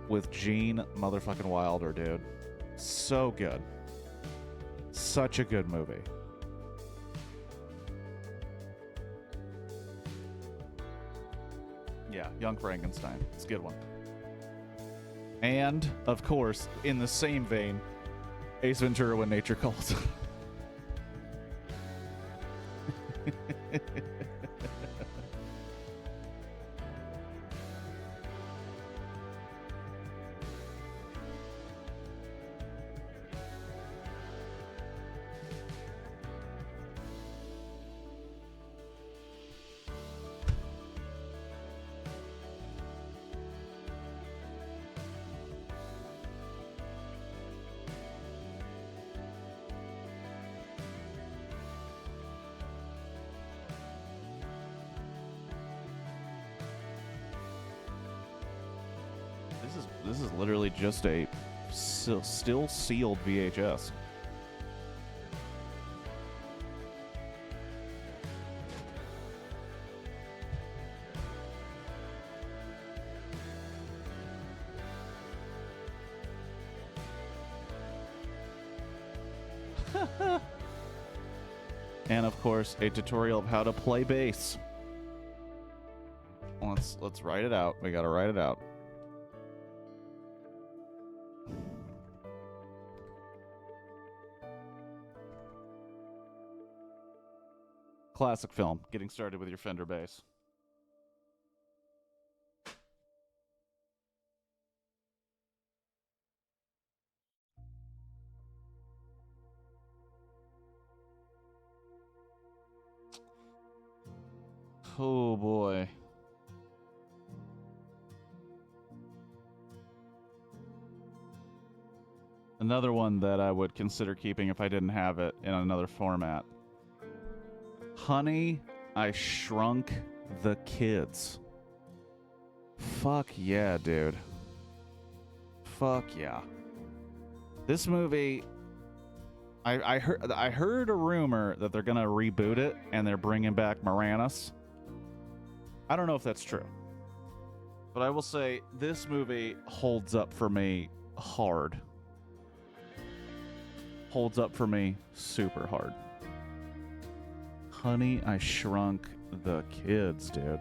with Gene motherfucking Wilder, dude. So good. Such a good movie. Yeah, Young Frankenstein. It's a good one. And, of course, in the same vein, Ace Ventura When Nature Calls. This is literally just a still sealed VHS. And of course, a tutorial of how to play bass. Let's write it out. We gotta write it out. Classic film. Getting started with your Fender bass. Oh boy. Another one that I would consider keeping if I didn't have it in another format. Honey, I Shrunk the Kids. Fuck yeah, dude. Fuck yeah. This movie, I heard a rumor that they're gonna reboot it and they're bringing back Moranis. I don't know if that's true, but I will say this movie holds up for me hard. Holds up for me super hard. Honey, I Shrunk the Kids, dude.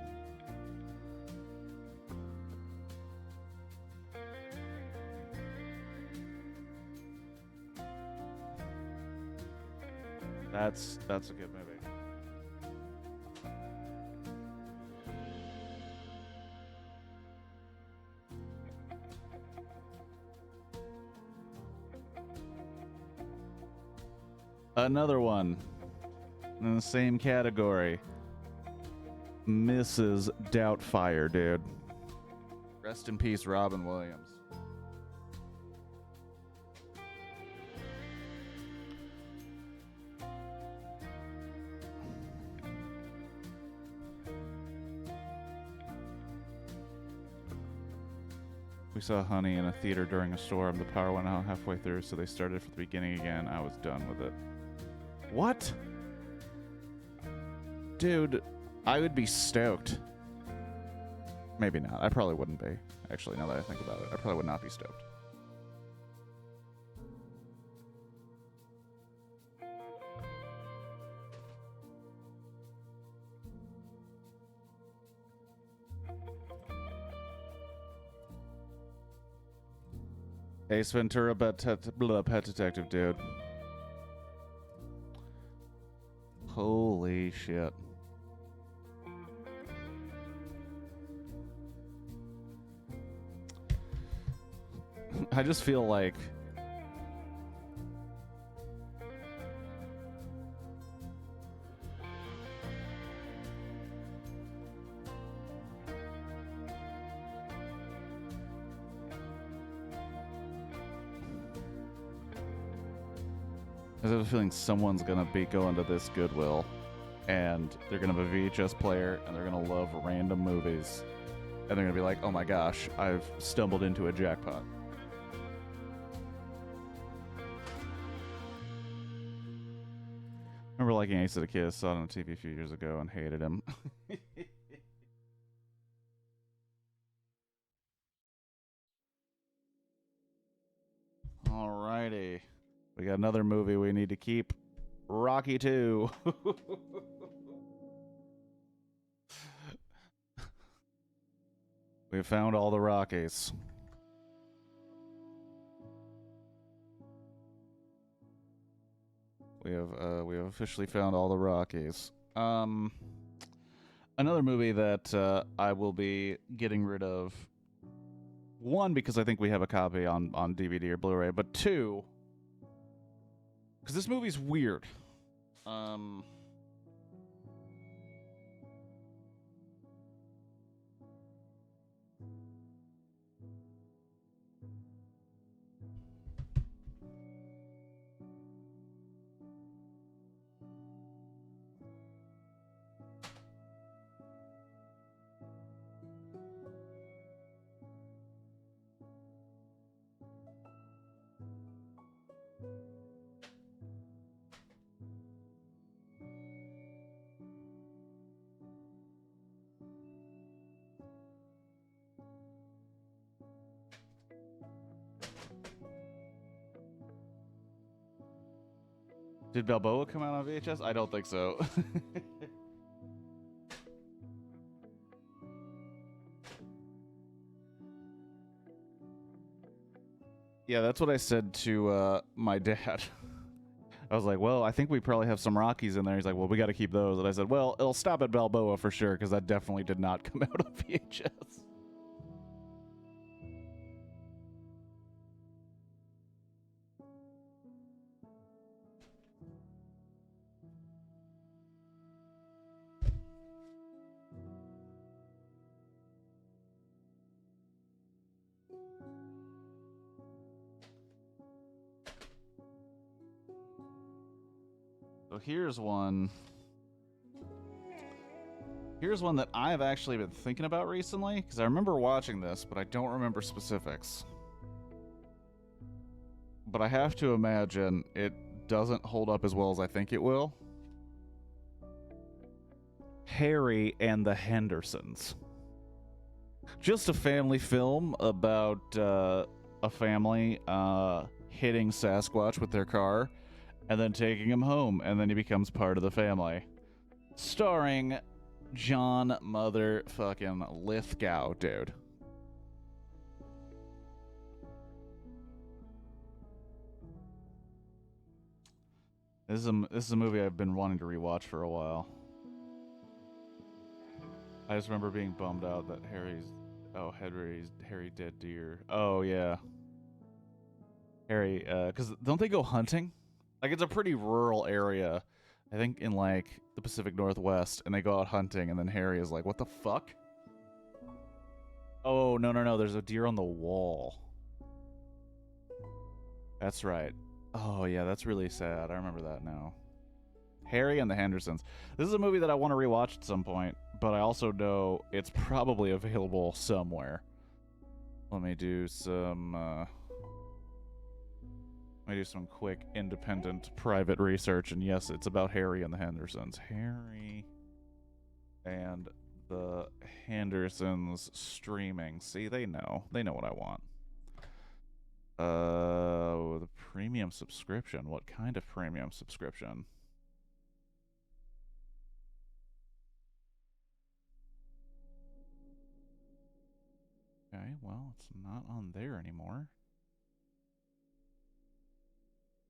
That's a good movie. Another one in the same category. Mrs. Doubtfire, dude. Rest in peace, Robin Williams. We saw Honey in a theater during a storm. The power went out halfway through, so they started from the beginning again. I was done with it. What? Dude, I would be stoked. Maybe not. I probably wouldn't be. Actually, now that I think about it, I probably would not be stoked. Ace Ventura, Pet Detective, dude. Holy shit. I just feel like I have a feeling someone's gonna be going to this Goodwill and they're gonna have a VHS player and they're gonna love random movies and they're gonna be like, oh my gosh, I've stumbled into a jackpot. I remember liking Ace of the Kiss, saw it on TV a few years ago and hated him. Alrighty. We got another movie we need to keep. Rocky 2. We found all the Rockies. We have officially found all the Rockies. Another movie that I will be getting rid of. One, because I think we have a copy on DVD or Blu-ray, but two, because this movie's weird. Did Balboa come out on VHS? I don't think so. Yeah, that's what I said to my dad. I was like, well, I think we probably have some Rockies in there. He's like, well, we got to keep those. And I said, well, it'll stop at Balboa for sure, because that definitely did not come out on VHS. So here's one. Here's one that I've actually been thinking about recently, because I remember watching this, but I don't remember specifics. But I have to imagine it doesn't hold up as well as I think it will. Harry and the Hendersons. Just a family film about a family hitting Sasquatch with their car and then taking him home, and then he becomes part of the family. Starring John motherfucking Lithgow, dude. This is a movie I've been wanting to rewatch for a while. I just remember being bummed out that Harry dead deer. Oh yeah, Harry. Because don't they go hunting? Like, it's a pretty rural area, I think, in like the Pacific Northwest, and they go out hunting, and then Harry is like, "What the fuck?" Oh no! There's a deer on the wall. That's right. Oh yeah, that's really sad. I remember that now. Harry and the Hendersons. This is a movie that I want to rewatch at some point, but I also know it's probably available somewhere. Let me do some quick independent private research, and yes, it's about Harry and the Hendersons. Harry and the Hendersons streaming. See, they know what I want. The premium subscription. What kind of premium subscription? Okay, well, it's not on there anymore.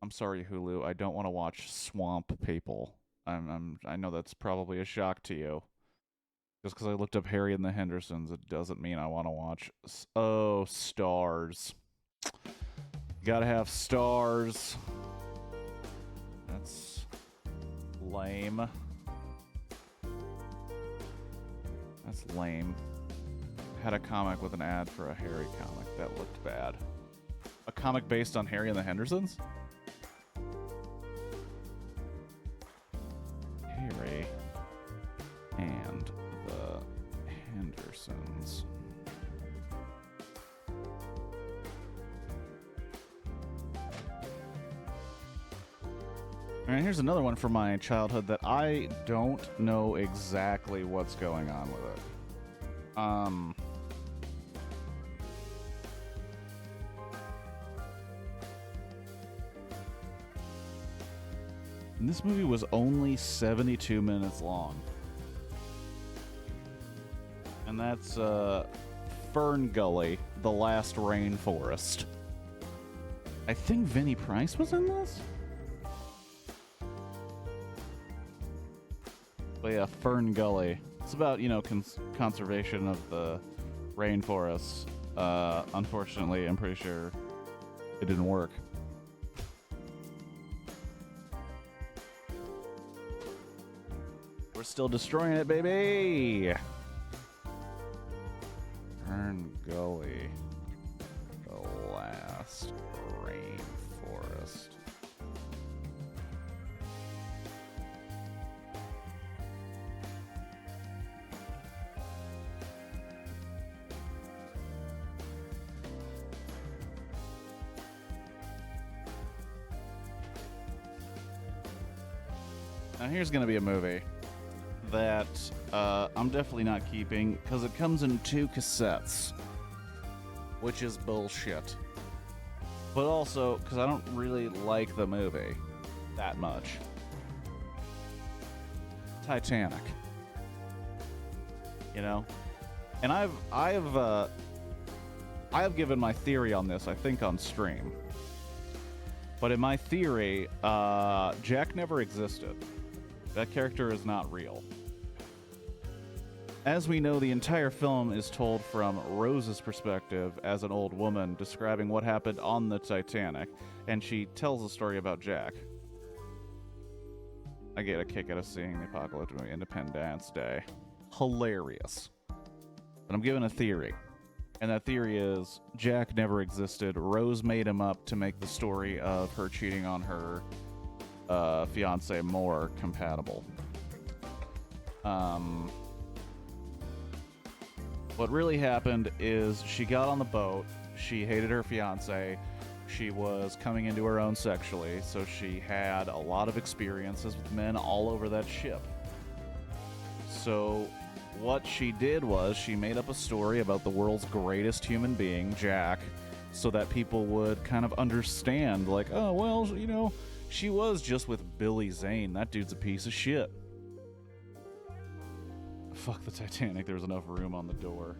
I'm sorry, Hulu. I don't want to watch Swamp People. I know that's probably a shock to you. Just because I looked up Harry and the Hendersons, it doesn't mean I want to watch. Oh, Stars. Gotta have Stars. That's lame. That's lame. Had a comic with an ad for a Harry comic. That looked bad. A comic based on Harry and the Hendersons? Harry and the Hendersons. Alright, here's another one from my childhood that I don't know exactly what's going on with it. And this movie was only 72 minutes long. And that's Fern Gully, The Last Rainforest. I think Vinnie Price was in this? But yeah, Fern Gully. It's about, conservation of the rainforests. Unfortunately, I'm pretty sure it didn't work. We're still destroying it, baby! Fern Gully. The Last Rainforest. Now here's gonna be a movie that I'm definitely not keeping because it comes in 2 cassettes, which is bullshit. But also because I don't really like the movie that much. Titanic. And I have given my theory on this, I think, on stream. But in my theory, Jack never existed. That character is not real. As we know, the entire film is told from Rose's perspective as an old woman describing what happened on the Titanic, and she tells a story about Jack. I get a kick out of seeing the apocalypse movie Independence Day. Hilarious. But I'm given a theory. And that theory is Jack never existed. Rose made him up to make the story of her cheating on her fiance more compatible. What really happened is she got on the boat. She hated her fiance. She was coming into her own sexually, so she had a lot of experiences with men all over that ship. So what she did was she made up a story about the world's greatest human being, Jack, so that people would kind of understand, like, oh, well, you know, she was just with Billy Zane. That dude's a piece of shit. Fuck the Titanic, there was enough room on the door.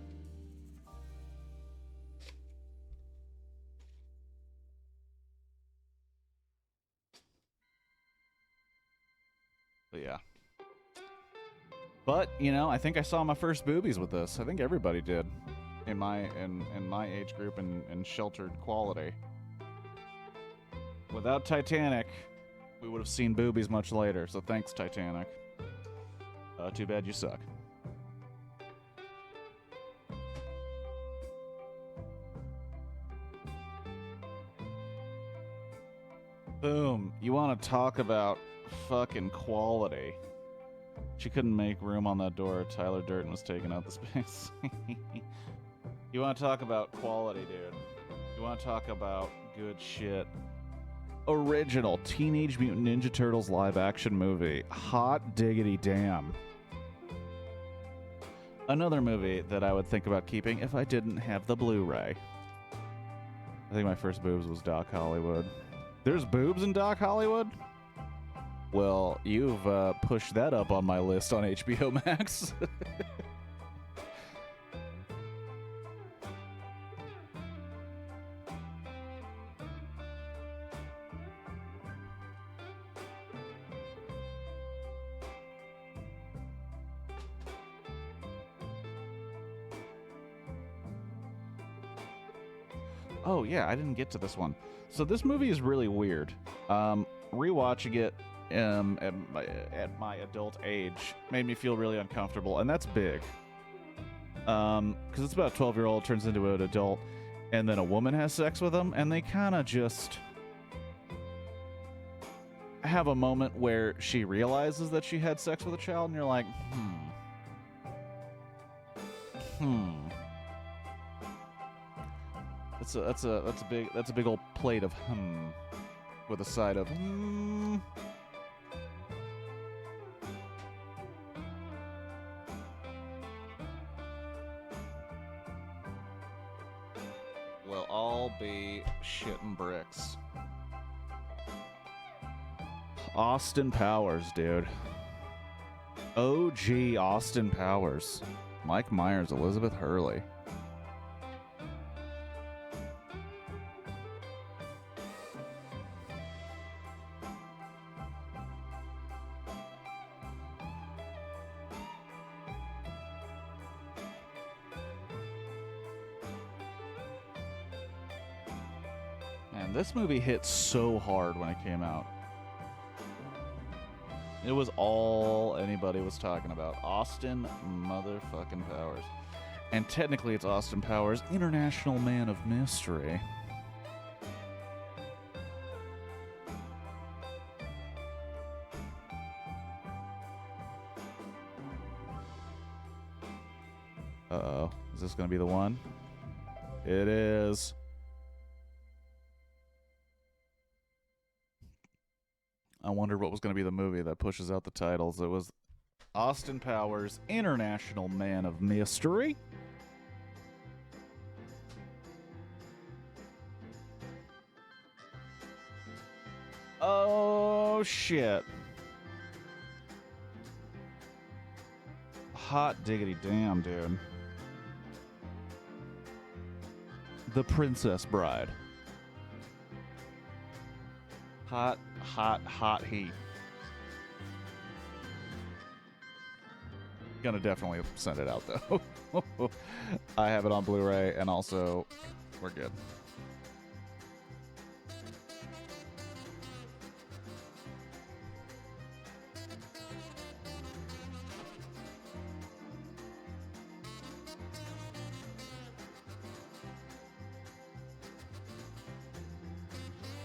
But yeah. But, you know, I think I saw my first boobies with this. I think everybody did in my age group and sheltered quality. Without Titanic, we would have seen boobies much later, so thanks, Titanic. Too bad you suck. Boom. You want to talk about fucking quality. She couldn't make room on that door. Tyler Durden was taking out the space. You want to talk about quality, dude. You want to talk about good shit. Original Teenage Mutant Ninja Turtles live action movie. Hot diggity damn. Another movie that I would think about keeping if I didn't have the Blu-ray. I think my first boobs was Doc Hollywood. There's boobs in Doc Hollywood? Well, you've pushed that up on my list on HBO Max. Oh, yeah, I didn't get to this one. So this movie is really weird. Rewatching it at my adult age made me feel really uncomfortable, and that's big. Because it's about a 12-year-old turns into an adult, and then a woman has sex with him, and they kind of just have a moment where she realizes that she had sex with a child, and you're like, That's a big old plate of with a side of We'll all be shitting bricks. Austin Powers, dude. OG Austin Powers. Mike Myers, Elizabeth Hurley. This movie hit so hard when it came out. It was all anybody was talking about. Austin motherfucking Powers. And technically it's Austin Powers, International Man of Mystery. Uh-oh. Is this going to be the one? It is. I wondered what was going to be the movie that pushes out the titles. It was Austin Powers, International Man of Mystery. Oh, shit. Hot diggity damn, dude. The Princess Bride. Hot, hot, hot heat. Gonna definitely send it out, though. I have it on Blu-ray, and also, we're good.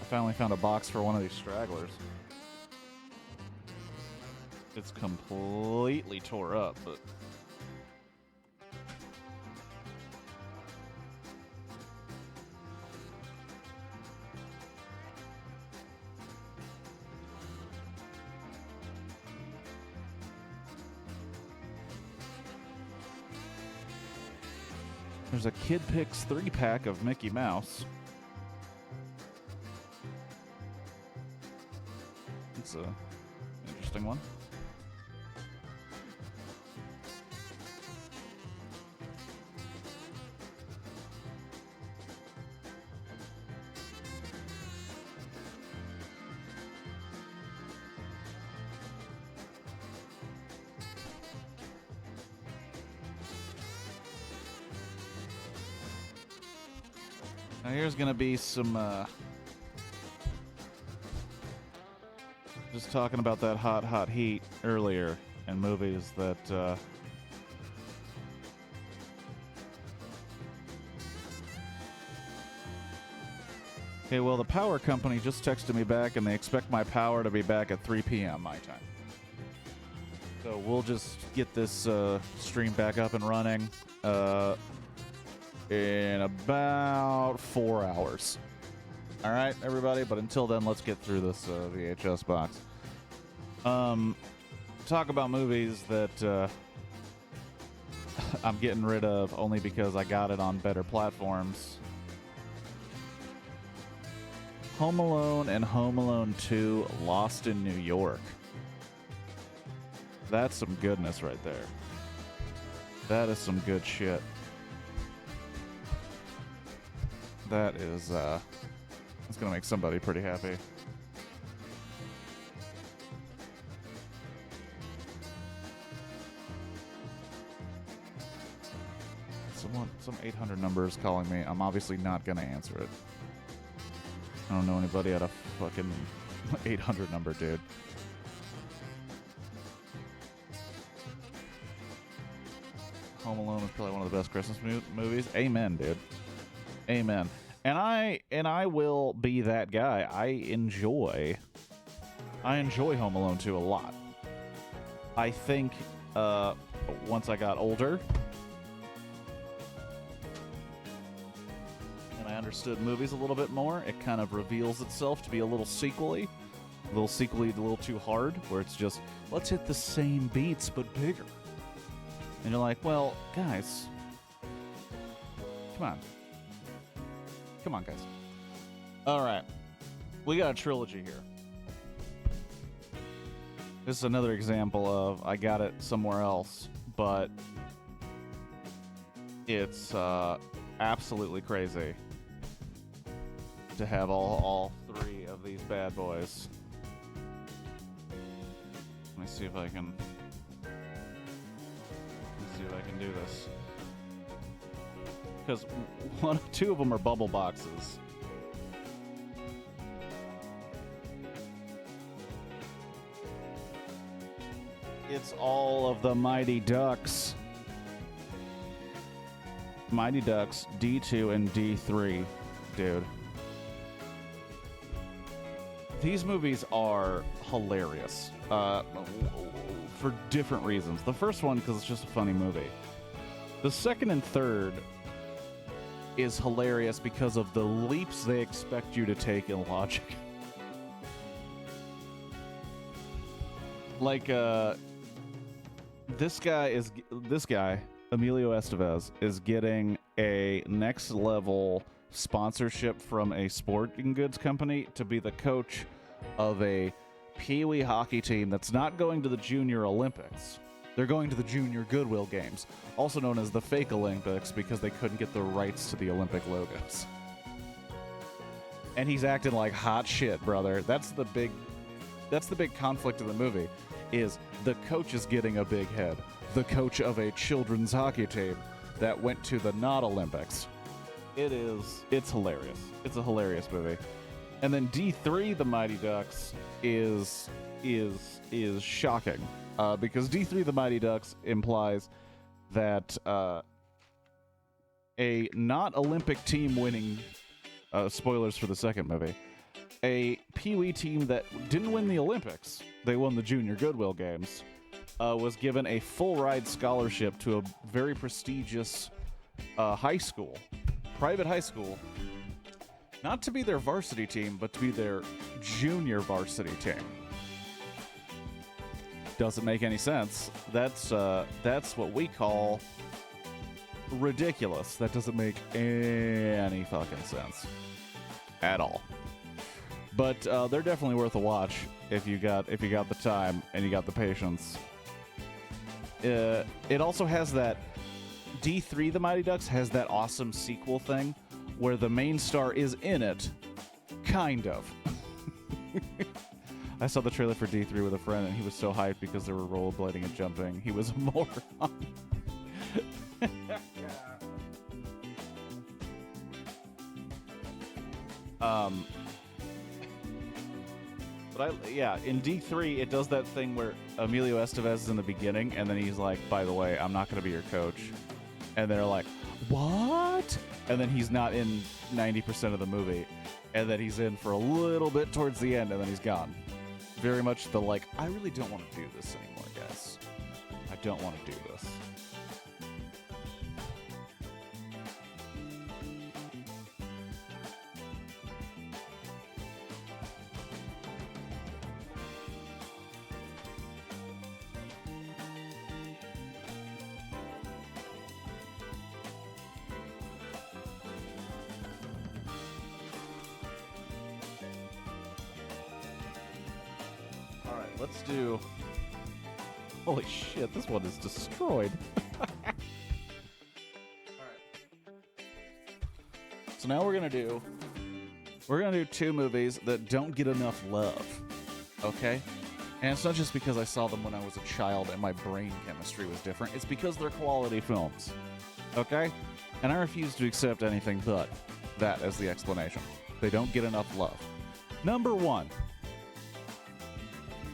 Finally found a box for one of these stragglers. it's completely tore up, but... There's a Kid Picks 3-pack of Mickey Mouse. It's a interesting one. Now here's gonna be some, just talking about that hot heat earlier and movies that, Okay, well, the power company just texted me back and they expect my power to be back at 3 p.m. my time. So we'll just get this, stream back up and running, in about 4 hours. All right, everybody, but until then, let's get through this VHS box. Talk about movies that I'm getting rid of only because I got it on better platforms. Home Alone and Home Alone 2 Lost in New York. That's some goodness right there. That is some good shit. That is, that's gonna make somebody pretty happy. Some 800 number is calling me. I'm obviously not gonna answer it. I don't know anybody at a fucking 800 number, dude. Home Alone is probably one of the best Christmas movies. Amen, dude. Amen. And I will be that guy. I enjoy Home Alone 2 a lot. I think once I got older and I understood movies a little bit more, it kind of reveals itself to be a little sequely, a little too hard, where it's just, let's hit the same beats but bigger. And you're like, well, guys, come on. Come on, guys. All right. We got a trilogy here. This is another example of I got it somewhere else, but it's absolutely crazy to have all three of these bad boys. Let me see if I can do this. Because two of them are bubble boxes. It's all of the Mighty Ducks. Mighty Ducks D2 and D3, dude. These movies are hilarious for different reasons. The first one, because it's just a funny movie. The second and third is hilarious because of the leaps they expect you to take in logic. Like, this guy, Emilio Estevez, is getting a next level sponsorship from a sporting goods company to be the coach of a Pee-wee hockey team that's not going to the Junior Olympics. They're going to the Junior Goodwill Games, also known as the fake Olympics because they couldn't get the rights to the Olympic logos. And he's acting like hot shit, brother. That's the big conflict of the movie, is the coach is getting a big head. The coach of a children's hockey team that went to the not Olympics. It's hilarious. It's a hilarious movie. And then D3, the Mighty Ducks, is shocking. Because D3 the Mighty Ducks implies that a not Olympic team winning, spoilers for the second movie, a Pee-wee team that didn't win the Olympics, they won the Junior Goodwill Games, was given a full ride scholarship to a very prestigious high school, private high school, not to be their varsity team, but to be their junior varsity team. Doesn't make any sense. That's what we call ridiculous. That doesn't make any fucking sense at all. But they're definitely worth a watch if you got the time and you got the patience. It also has that D3 The Mighty Ducks has that awesome sequel thing where the main star is in it, kind of. I saw the trailer for D3 with a friend, and he was so hyped because they were rollerblading and jumping. He was a moron. Yeah, in D3, it does that thing where Emilio Estevez is in the beginning, and then he's like, by the way, I'm not going to be your coach. And they're like, what? And then he's not in 90% of the movie. And then he's in for a little bit towards the end, and then he's gone. Very much the like, I really don't want to do this anymore, guys. I don't want to do this. Let's do... Holy shit, this one is destroyed. Alright. So now we're gonna do 2 movies that don't get enough love. Okay? And it's not just because I saw them when I was a child and my brain chemistry was different. It's because they're quality films. Okay? And I refuse to accept anything but that as the explanation. They don't get enough love. Number 1.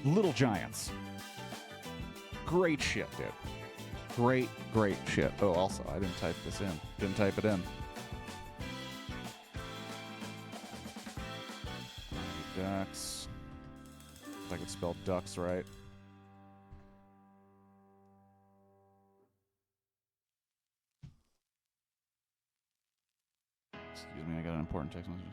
Little Giants. Great shit, dude. Great shit. Oh, also, I didn't type this in. Didn't type it in. Ducks. If I could spell ducks right. Excuse me, I got an important text message.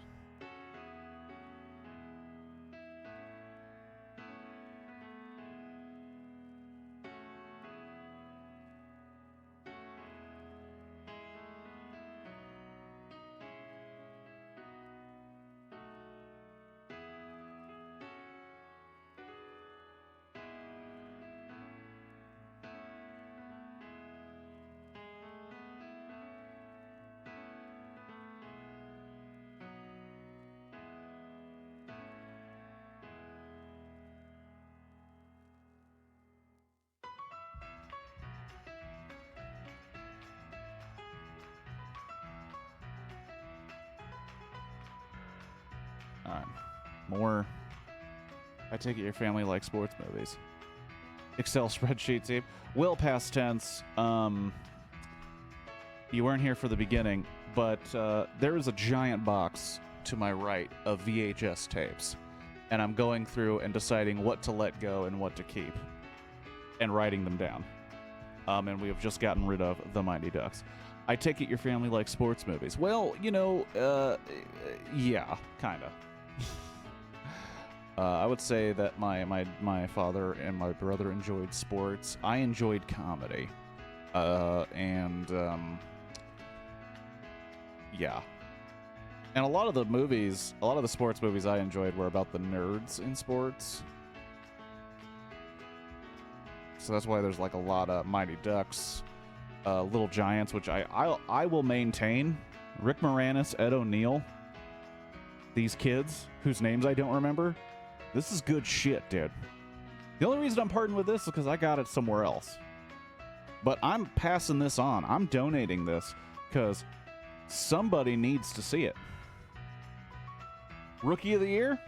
Alright. More. I take it your family likes sports movies. Excel spreadsheet tape. Will, past tense. You weren't here for the beginning, but there is a giant box to my right of VHS tapes. And I'm going through and deciding what to let go and what to keep. And writing them down. And we have just gotten rid of The Mighty Ducks. I take it your family likes sports movies. Well, you know, yeah, kinda. I would say that my father and my brother enjoyed sports. I enjoyed comedy. Yeah. And a lot of the sports movies I enjoyed were about the nerds in sports. So that's why there's like a lot of Mighty Ducks, Little Giants, which I will maintain. Rick Moranis, Ed O'Neill, these kids whose names I don't remember. This is good shit, dude. The only reason I'm parting with this is because I got it somewhere else. But I'm passing this on. I'm donating this because somebody needs to see it. Rookie of the Year?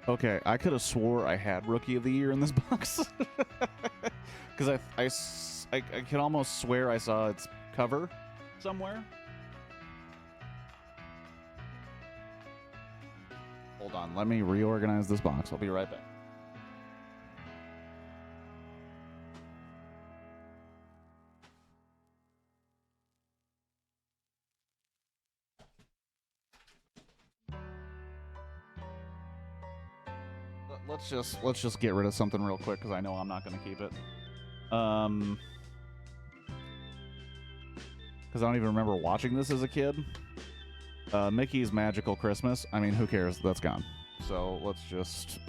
Okay, I could have swore I had Rookie of the Year in this box. Because I can almost swear I saw its cover somewhere. Hold on, let me reorganize this box. I'll be right back. Let's just get rid of something real quick because I know I'm not going to keep it. Because I don't even remember watching this as a kid. Mickey's Magical Christmas. I mean, who cares? That's gone. So let's just.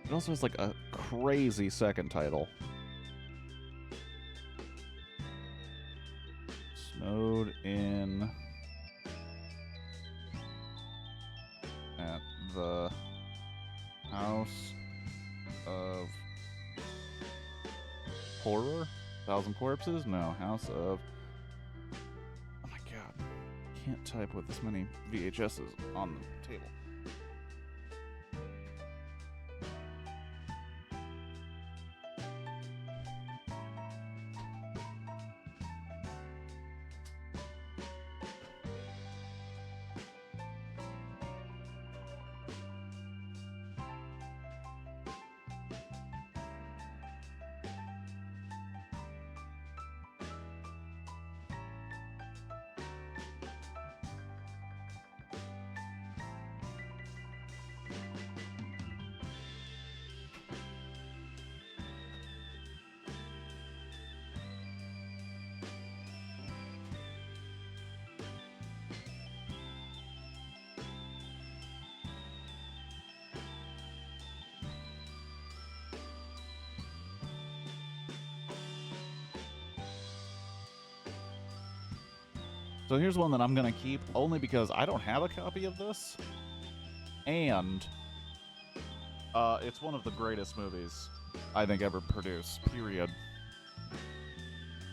It also has like a crazy second title. Snowed in at the House of Horror? 1,000 Corpses? No, House of... Oh my god. I can't type with this many VHSs on the table. So here's one that I'm going to keep, only because I don't have a copy of this, and it's one of the greatest movies I think ever produced, period.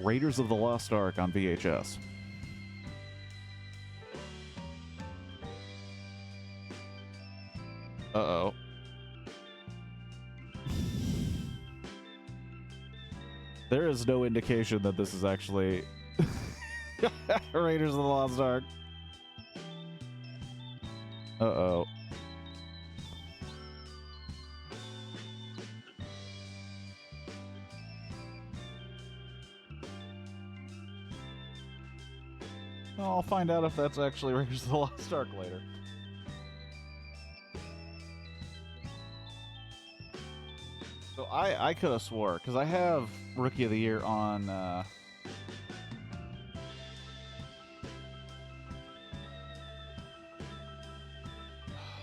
Raiders of the Lost Ark on VHS. Uh-oh. There is no indication that this is actually... Raiders of the Lost Ark. Uh-oh. Well, I'll find out if that's actually Raiders of the Lost Ark later. So I could have swore, because I have Rookie of the Year on...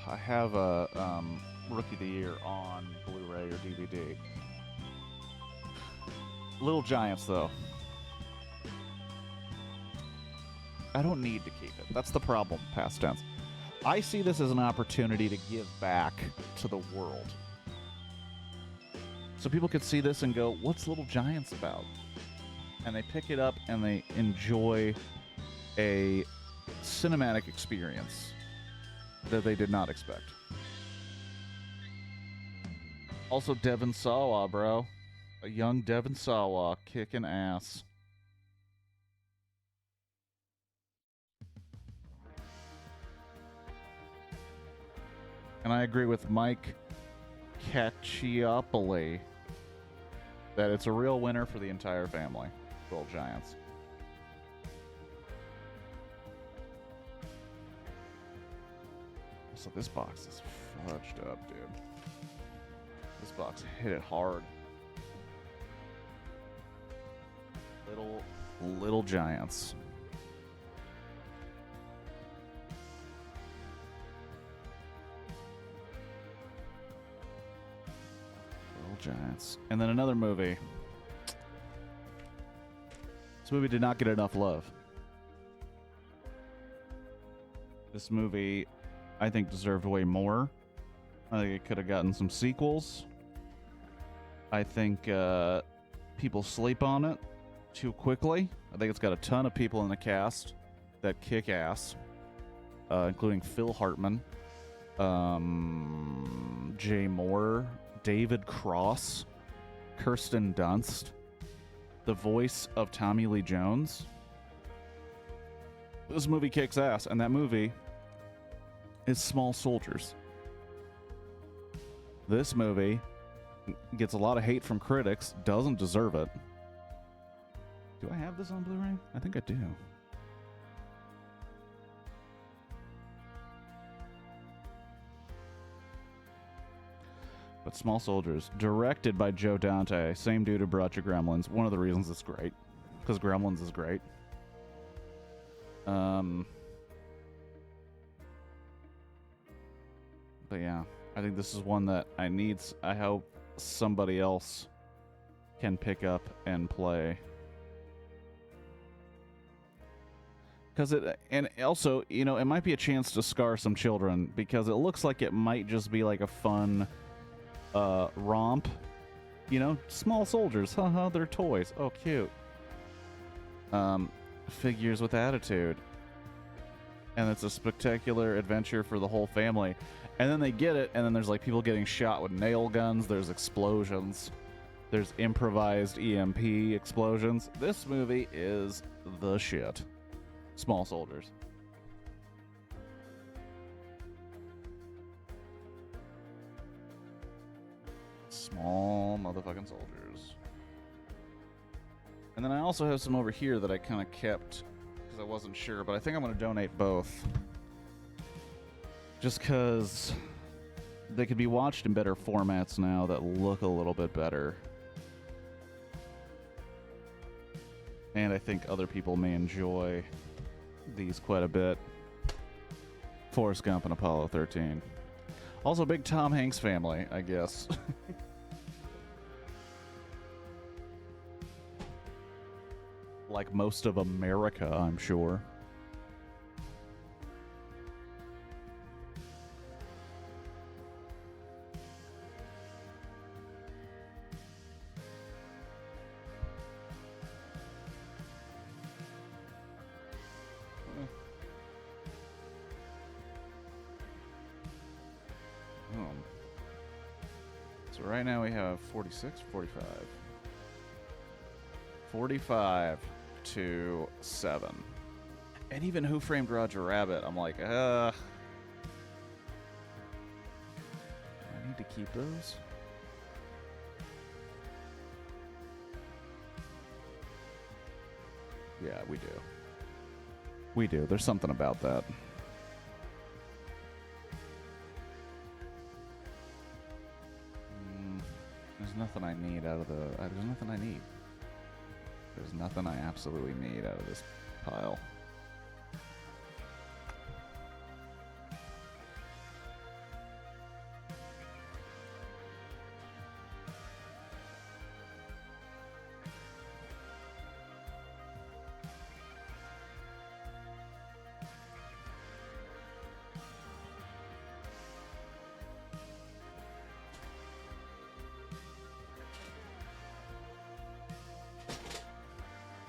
I have a Rookie of the Year on Blu-ray or DVD. Little Giants, though. I don't need to keep it. That's the problem, past tense. I see this as an opportunity to give back to the world. So people could see this and go, what's Little Giants about? And they pick it up and they enjoy a cinematic experience that they did not expect. Also, Devon Sawa, bro. A young Devon Sawa kicking ass. And I agree with Mike Cacciopoli that it's a real winner for the entire family. Little Giants. So this box is fudged up, dude. This box hit it hard. Little Giants. Little Giants. And then another movie. This movie did not get enough love. This movie, I think, deserved way more. I think it could have gotten some sequels. I think people sleep on it. too quickly. I think it's got a ton of people in the cast that kick ass, including Phil Hartman, Jay Moore, David Cross, Kirsten Dunst, the voice of Tommy Lee Jones. This movie kicks ass, and that movie is Small Soldiers. This movie gets a lot of hate from critics, doesn't deserve it. Do I have this on Blu-ray? I think I do. But Small Soldiers, directed by Joe Dante, same dude who brought you Gremlins. One of the reasons it's great, because Gremlins is great. But yeah, I think this is one that I hope somebody else can pick up and play. Because and also, you know, it might be a chance to scar some children, because it looks like it might just be like a fun romp. You know, small soldiers, haha, they're toys. Oh, cute. Figures with attitude. And it's a spectacular adventure for the whole family. And then they get it, and then there's like people getting shot with nail guns, there's explosions, there's improvised EMP explosions. This movie is the shit. Small Soldiers. Small motherfucking soldiers. And then I also have some over here that I kind of kept because I wasn't sure, but I think I'm going to donate both. Just because they could be watched in better formats now that look a little bit better. And I think other people may enjoy these quite a bit. Forrest Gump and Apollo 13. Also, big Tom Hanks family, I guess. Like most of America, I'm sure. So right now we have 46, 45. 45 to 7. And even Who Framed Roger Rabbit, I'm like, I need to keep those. Yeah, we do. We do. There's something about that. There's nothing I need out of the... there's nothing I need. There's nothing I absolutely need out of this pile.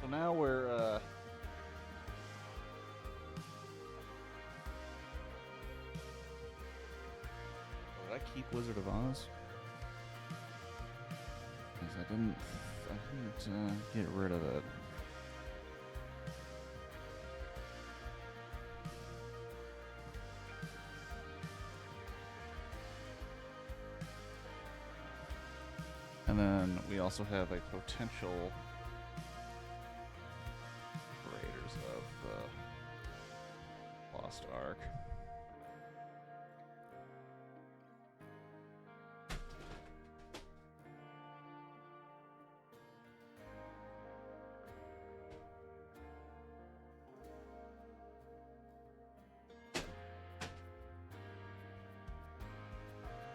So now we're, did I keep Wizard of Oz? Because I didn't get rid of it. And then we also have a potential Raiders of the Lost Ark.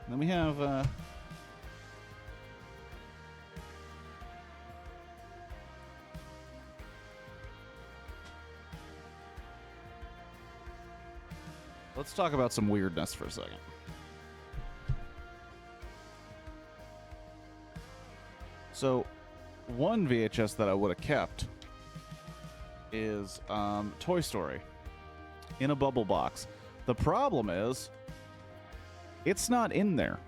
And then we have let's talk about some weirdness for a second. So, one VHS that I would have kept is Toy Story in a bubble box. The problem is, it's not in there.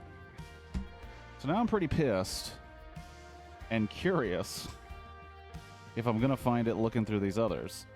So now I'm pretty pissed and curious if I'm going to find it looking through these others.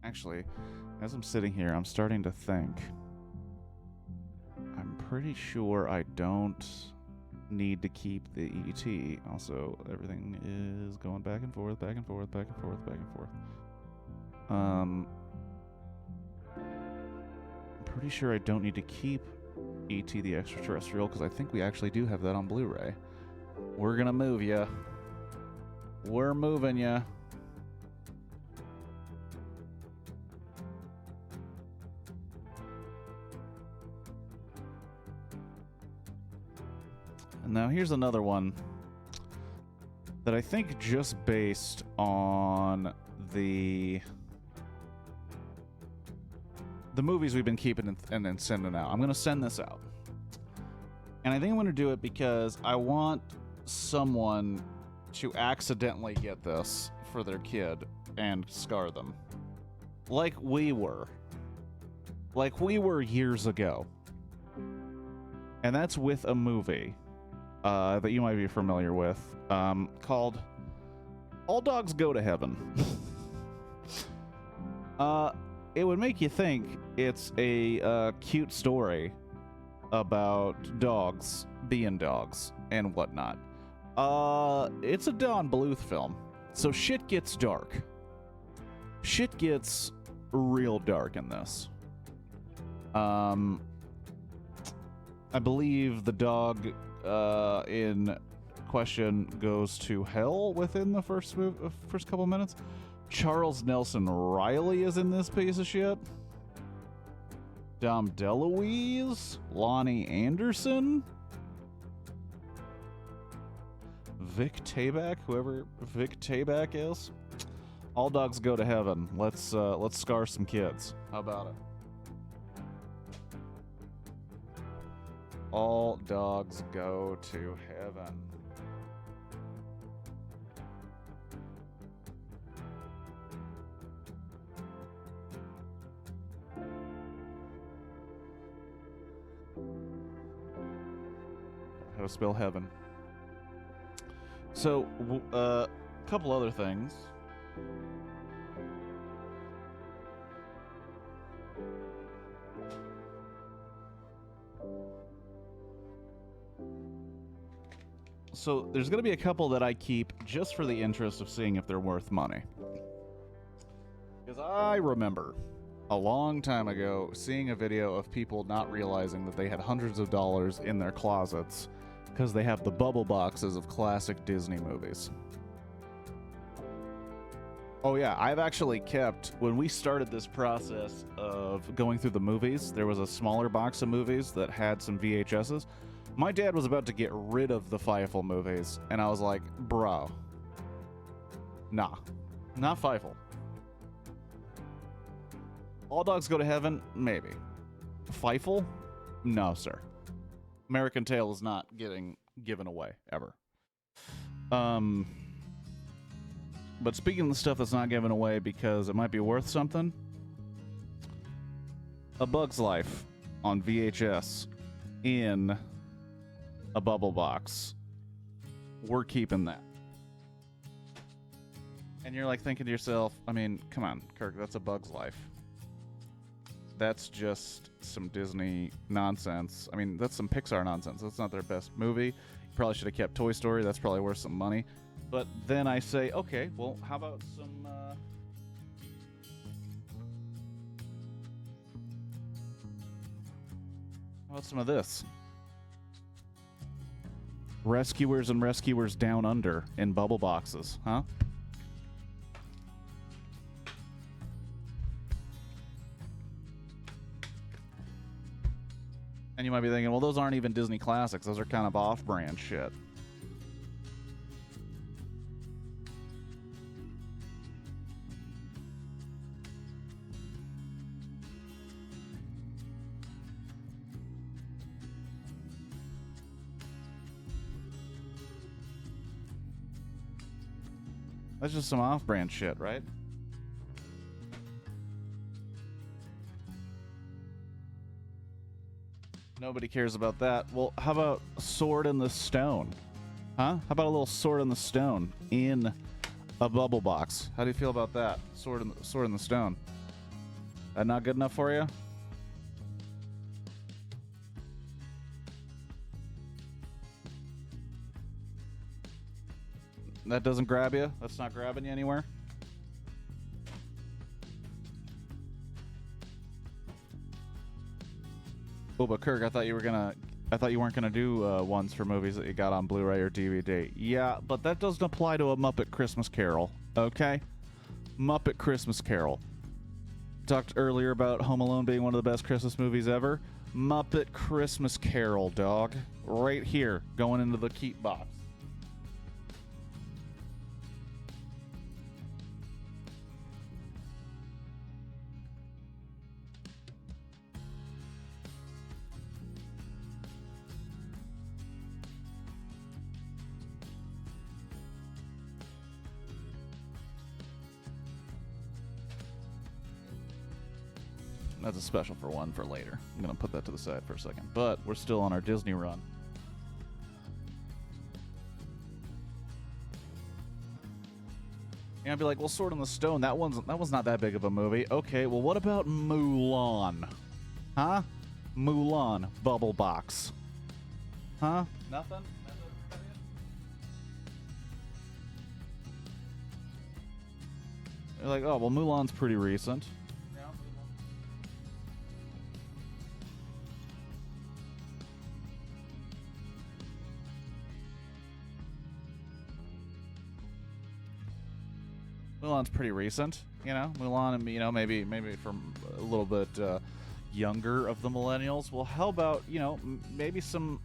Actually, as I'm sitting here, I'm starting to think. I'm pretty sure I don't need to keep the ET. Also, everything is going back and forth, back and forth, back and forth, back and forth. I'm pretty sure I don't need to keep ET the Extraterrestrial because I think we actually do have that on Blu-ray. We're gonna move ya. We're moving ya. Now here's another one that I think just based on the movies we've been keeping and then sending out. I'm going to send this out. And I think I'm going to do it because I want someone to accidentally get this for their kid and scar them. Like we were. Like we were years ago. And that's with a movie that you might be familiar with, called All Dogs Go to Heaven. It would make you think it's a cute story about dogs being dogs and whatnot. It's a Don Bluth film, so shit gets dark. Shit gets real dark in this. I believe the dog in question goes to hell within the first couple minutes. Charles Nelson Riley is in this piece of shit. Dom DeLuise, Lonnie Anderson, Vic Tayback, whoever Vic Tayback is. All Dogs Go to Heaven. Let's scar some kids. How about it? All dogs go to heaven. How to spell heaven. So, a couple other things. So there's going to be a couple that I keep just for the interest of seeing if they're worth money. Because I remember a long time ago seeing a video of people not realizing that they had hundreds of dollars in their closets because they have the bubble boxes of classic Disney movies. Oh yeah, I've actually kept, when we started this process of going through the movies, there was a smaller box of movies that had some VHSs. My dad was about to get rid of the Fievel movies, and I was like, bro, nah, not Fievel. All Dogs Go to Heaven? Maybe. Fievel? No, sir. American Tail is not getting given away, ever. But speaking of the stuff that's not given away because it might be worth something, A Bug's Life on VHS in a bubble box. We're keeping that. And you're like thinking to yourself, I mean, come on, Kirk, that's A Bug's Life. That's just some Disney nonsense. I mean, that's some Pixar nonsense. That's not their best movie. You probably should have kept Toy Story. That's probably worth some money. But then I say, okay, well, how about some How about some of this? Rescuers and Rescuers Down Under in bubble boxes, huh? And you might be thinking, well, those aren't even Disney classics. Those are kind of off-brand shit. That's just some off-brand shit, right? Nobody cares about that. Well, how about Sword in the Stone? Huh? How about a little Sword in the Stone in a bubble box? How do you feel about that? Sword in the Stone. That not good enough for you? That doesn't grab you? That's not grabbing you anywhere? Oh, but Kirk, I thought you weren't gonna do ones for movies that you got on Blu-ray or DVD. Yeah, but that doesn't apply to a Muppet Christmas Carol, okay? Muppet Christmas Carol. Talked earlier about Home Alone being one of the best Christmas movies ever. Muppet Christmas Carol, dog. Right here, going into the keep box. That's a special for one for later. I'm going to put that to the side for a second. But we're still on our Disney run. And I'd be like, well, Sword in the Stone, that was not that big of a movie. Okay, well, what about Mulan? Huh? Mulan, bubble box. Huh? Nothing? You're like, oh, well, Mulan's pretty recent. Mulan's pretty recent, you know. Mulan, you know, maybe from a little bit younger of the millennials. Well, how about, you know, maybe some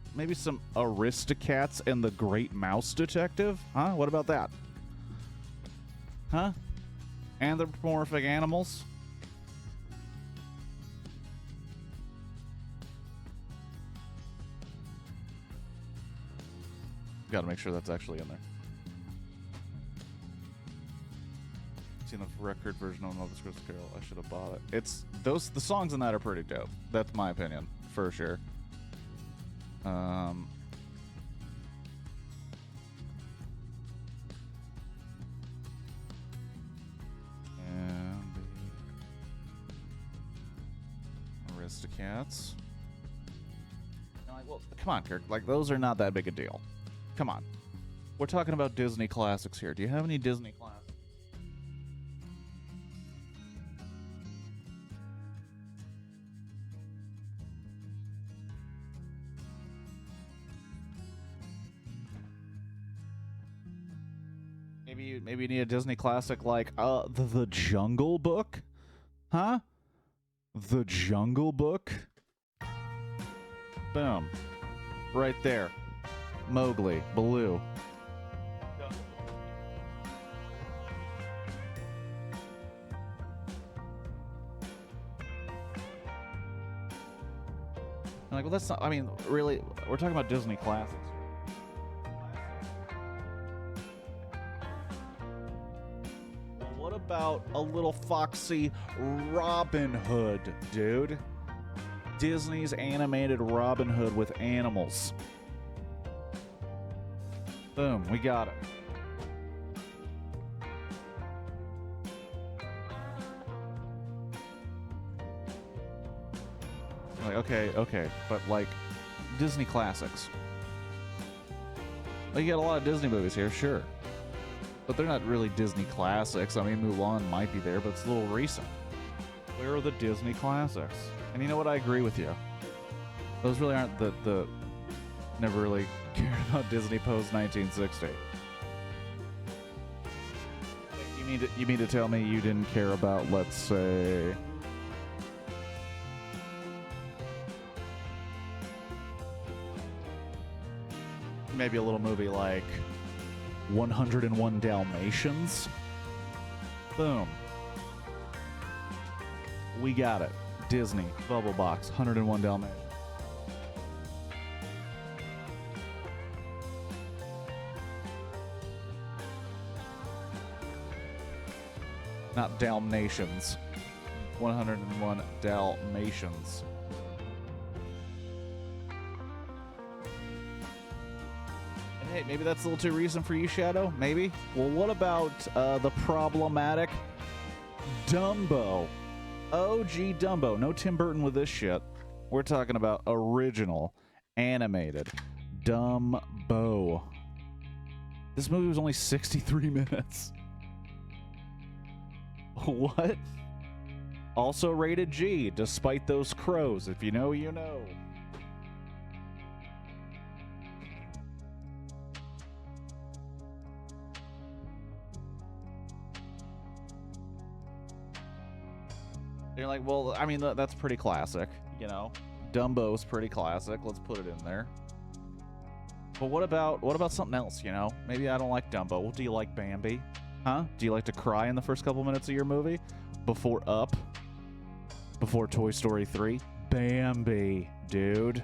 Aristocats and the Great Mouse Detective? Huh? What about that? Huh? Anthropomorphic animals? Got to make sure that's actually in there. Seen the record version of Muppets Christmas Carol. I should have bought it. It's the songs in that are pretty dope. That's my opinion, for sure. And Aristocats. Like, well, come on, Kirk. Like, those are not that big a deal. Come on. We're talking about Disney classics here. Do you have any Disney classics? Maybe you need a Disney classic like the Jungle Book? Huh? The Jungle Book? Boom. Right there. Mowgli, Baloo. I'm like, well, that's not, I mean, really, we're talking about Disney classics. What about a little foxy Robin Hood, dude? Disney's animated Robin Hood with animals. Boom, we got it. Like, okay, but like Disney classics. Well, you get a lot of Disney movies here, sure. But they're not really Disney classics. I mean, Mulan might be there, but it's a little recent. Where are the Disney classics? And you know what? I agree with you. Those really aren't the never really cared about Disney post 1960. You mean to tell me you didn't care about, let's say, maybe a little movie like 101 Dalmatians? Boom. We got it. Disney, Bubble Box, 101 Dalmatians. Not Dalmatians. 101 Dalmatians. And hey, maybe that's a little too recent for you, Shadow? Maybe? Well, what about the problematic Dumbo? OG Dumbo. No Tim Burton with this shit. We're talking about original, animated Dumbo. This movie was only 63 minutes. What? Also rated G, despite those crows. If you know, you know. You're like, well, I mean, that's pretty classic, you know? Dumbo's pretty classic. Let's put it in there. But what about something else, you know? Maybe I don't like Dumbo. Well, do you like Bambi? Huh? Do you like to cry in the first couple minutes of your movie? Before Up? Before Toy Story 3? Bambi, dude.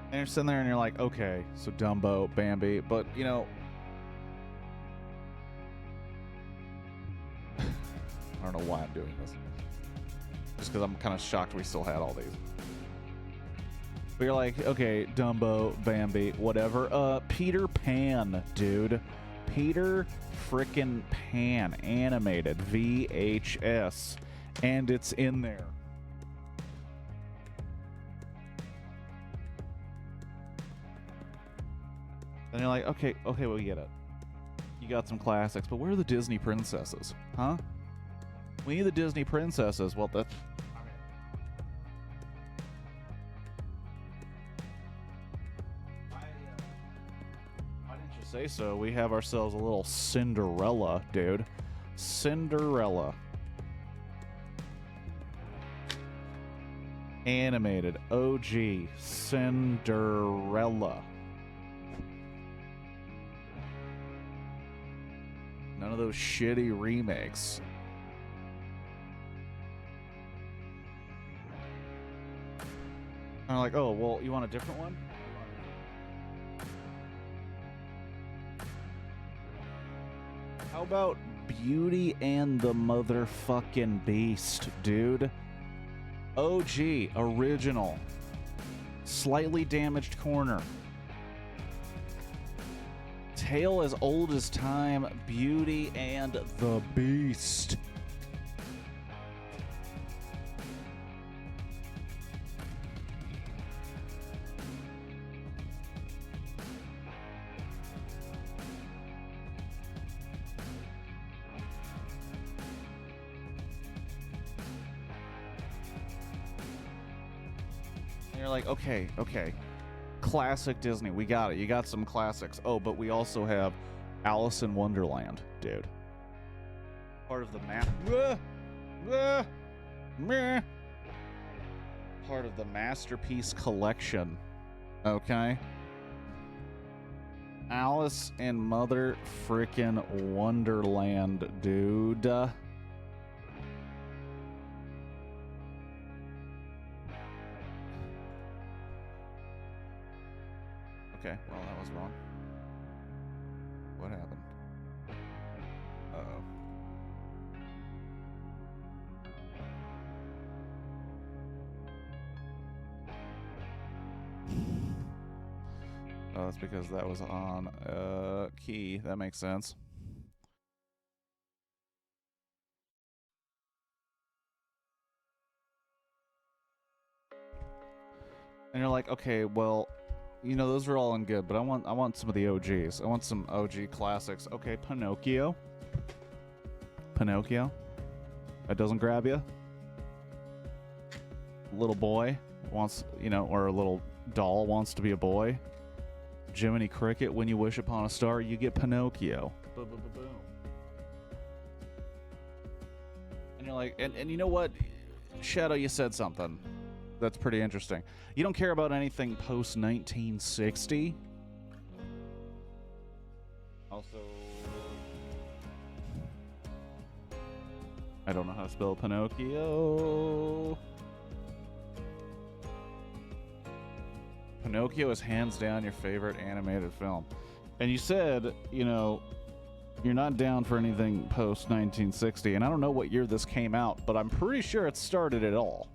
And you're sitting there and you're like, okay, so Dumbo, Bambi, but, you know, I don't know why I'm doing this. Just because I'm kind of shocked we still had all these. But you're like, okay, Dumbo, Bambi, whatever. Peter Pan, dude. Peter frickin' Pan, animated, VHS. And it's in there. And you're like, okay, we get it. You got some classics, but where are the Disney princesses? Huh? We need the Disney princesses. Well, that's... Why didn't you say so? We have ourselves a little Cinderella, dude. Cinderella. Animated. OG. Cinderella. None of those shitty remakes. And I'm like, oh, well, you want a different one? How about Beauty and the Motherfucking Beast, dude? OG, original. Slightly damaged corner. Tale as old as time, Beauty and the Beast. And you're like, okay. Classic Disney, we got it. You got some classics. Oh, but we also have Alice in Wonderland, dude. Part of the part of the Masterpiece Collection. Okay. Alice in Mother Frickin' Wonderland, dude. Okay, well, that was wrong. What happened? Uh-oh. Oh, that's because that was on key. That makes sense. And you're like, okay, well, You know, those are all in good, but I want some of the OGs. I want some OG classics. Okay, Pinocchio. Pinocchio. That doesn't grab you. Little boy wants, you know, or a little doll wants to be a boy. Jiminy Cricket, when you wish upon a star, you get Pinocchio. Boom. And you're like, and you know what? Shadow, you said something that's pretty interesting. You don't care about anything post 1960. Also, I don't know how to spell Pinocchio. Pinocchio is hands down your favorite animated film. And you said, you know, you're not down for anything post 1960. And I don't know what year this came out, but I'm pretty sure it started it all.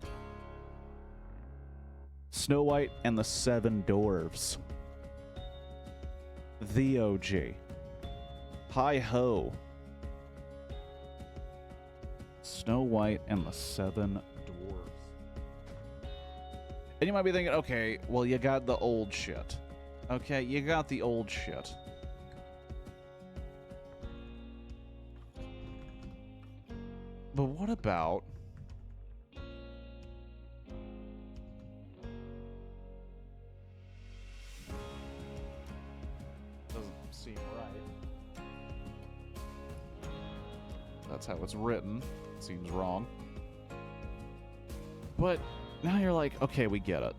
Snow White and the Seven Dwarfs. The OG. Hi Ho. Snow White and the Seven Dwarfs. And you might be thinking, okay, well, you got the old shit. Okay, you got the old shit. But what about... Doesn't seem right. That's how it's written. Seems wrong. But now you're like, okay, we get it.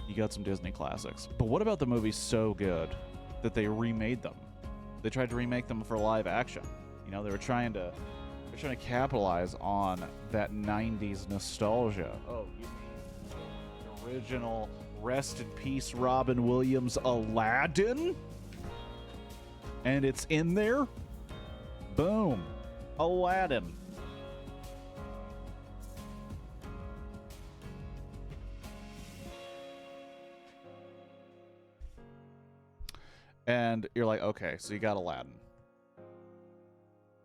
You got some Disney classics. But what about the movies so good that they remade them? They tried to remake them for live action. You know, they were trying to capitalize on that 90s nostalgia. Oh, you mean the original Rest in Peace Robin Williams Aladdin? And it's in there? Boom. Aladdin. And you're like, okay, so you got Aladdin.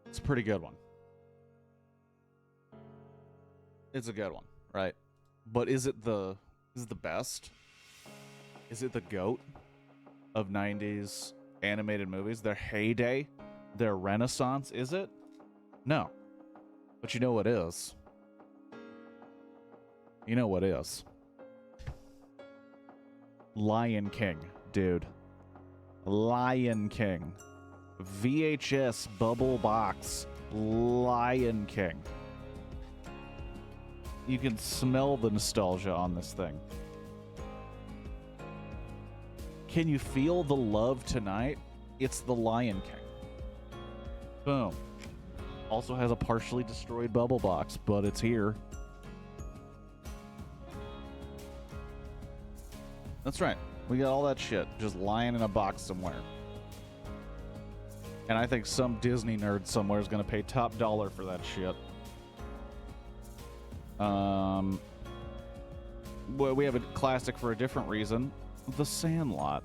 It's a pretty good one. It's a good one, right? But is it the best? Is it the GOAT of 90s animated movies? Their heyday? Their renaissance? Is it? No. But you know what is? You know what is? Lion King, dude. Lion King. VHS bubble box. Lion King. You can smell the nostalgia on this thing. Can you feel the love tonight? It's the Lion King. Boom. Also has a partially destroyed bubble box, but it's here. That's right. We got all that shit just lying in a box somewhere. And I think some Disney nerd somewhere is going to pay top dollar for that shit. Well, we have a classic for a different reason. The Sandlot.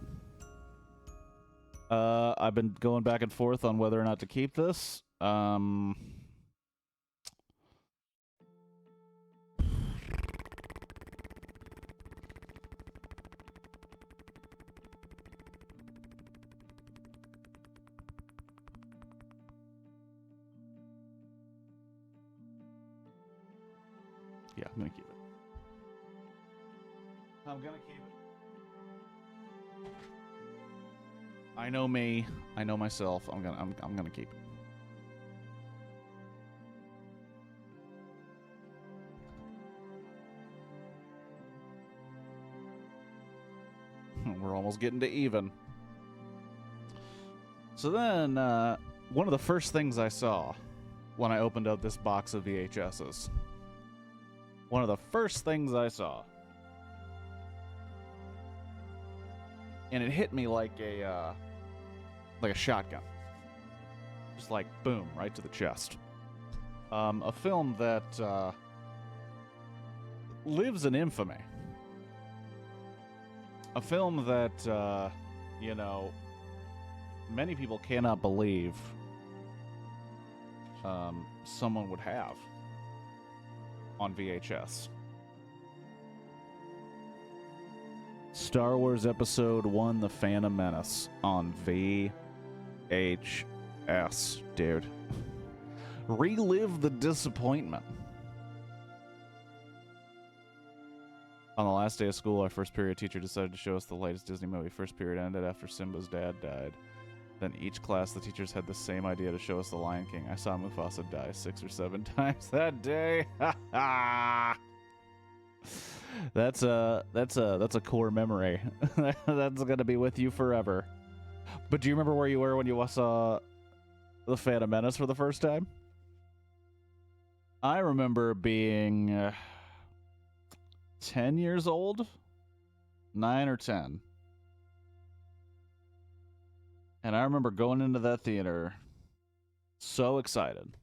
I've been going back and forth on whether or not to keep this. Yeah, I'm gonna keep it. I'm gonna keep it. I know me. I know myself. I'm gonna keep it. We're almost getting to even. So then, one of the first things I saw when I opened up this box of VHSs. One of the first things I saw. And it hit me like a shotgun. Just like, boom, right to the chest. A film that lives in infamy. A film that, you know, many people cannot believe someone would have on VHS. Star Wars Episode 1, The Phantom Menace on VHS, dude. Relive the disappointment. On the last day of school, our first period teacher decided to show us the latest Disney movie. First period ended after Simba's dad died. Then each class, the teachers had the same idea to show us The Lion King. I saw Mufasa die 6 or 7 times that day. That's a core memory. That's gonna be with you forever. But do you remember where you were when you saw The Phantom Menace for the first time? I remember being 10 years old, 9 or 10. And I remember going into that theater so excited.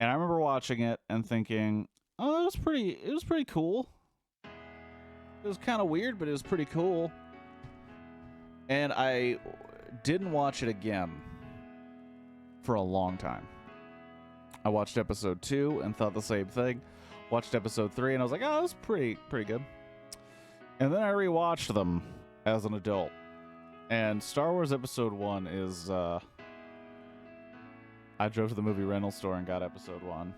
And I remember watching it and thinking, oh, it was pretty cool. It was kind of weird, but it was pretty cool. And I didn't watch it again for a long time. I watched episode 2 and thought the same thing. Watched episode 3 and I was like, oh, it was pretty good. And then I rewatched them as an adult. And Star Wars Episode 1 is, I drove to the movie rental store and got Episode 1.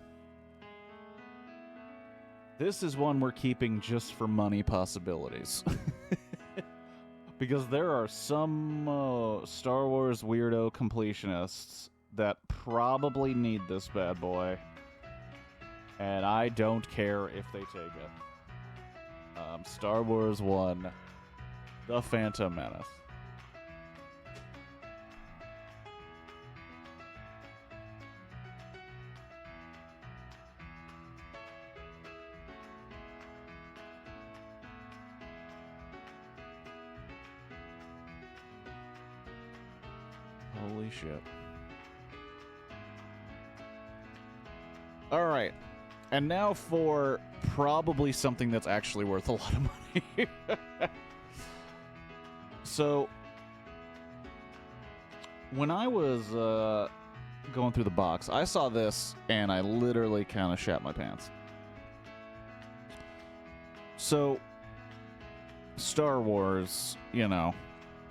This is one we're keeping just for money possibilities. Because there are some Star Wars weirdo completionists that probably need this bad boy. And I don't care if they take it. Star Wars 1, The Phantom Menace. Holy shit. All right. And now for probably something that's actually worth a lot of money. So, when I was going through the box, I saw this and I literally kind of shat my pants. So, Star Wars, you know,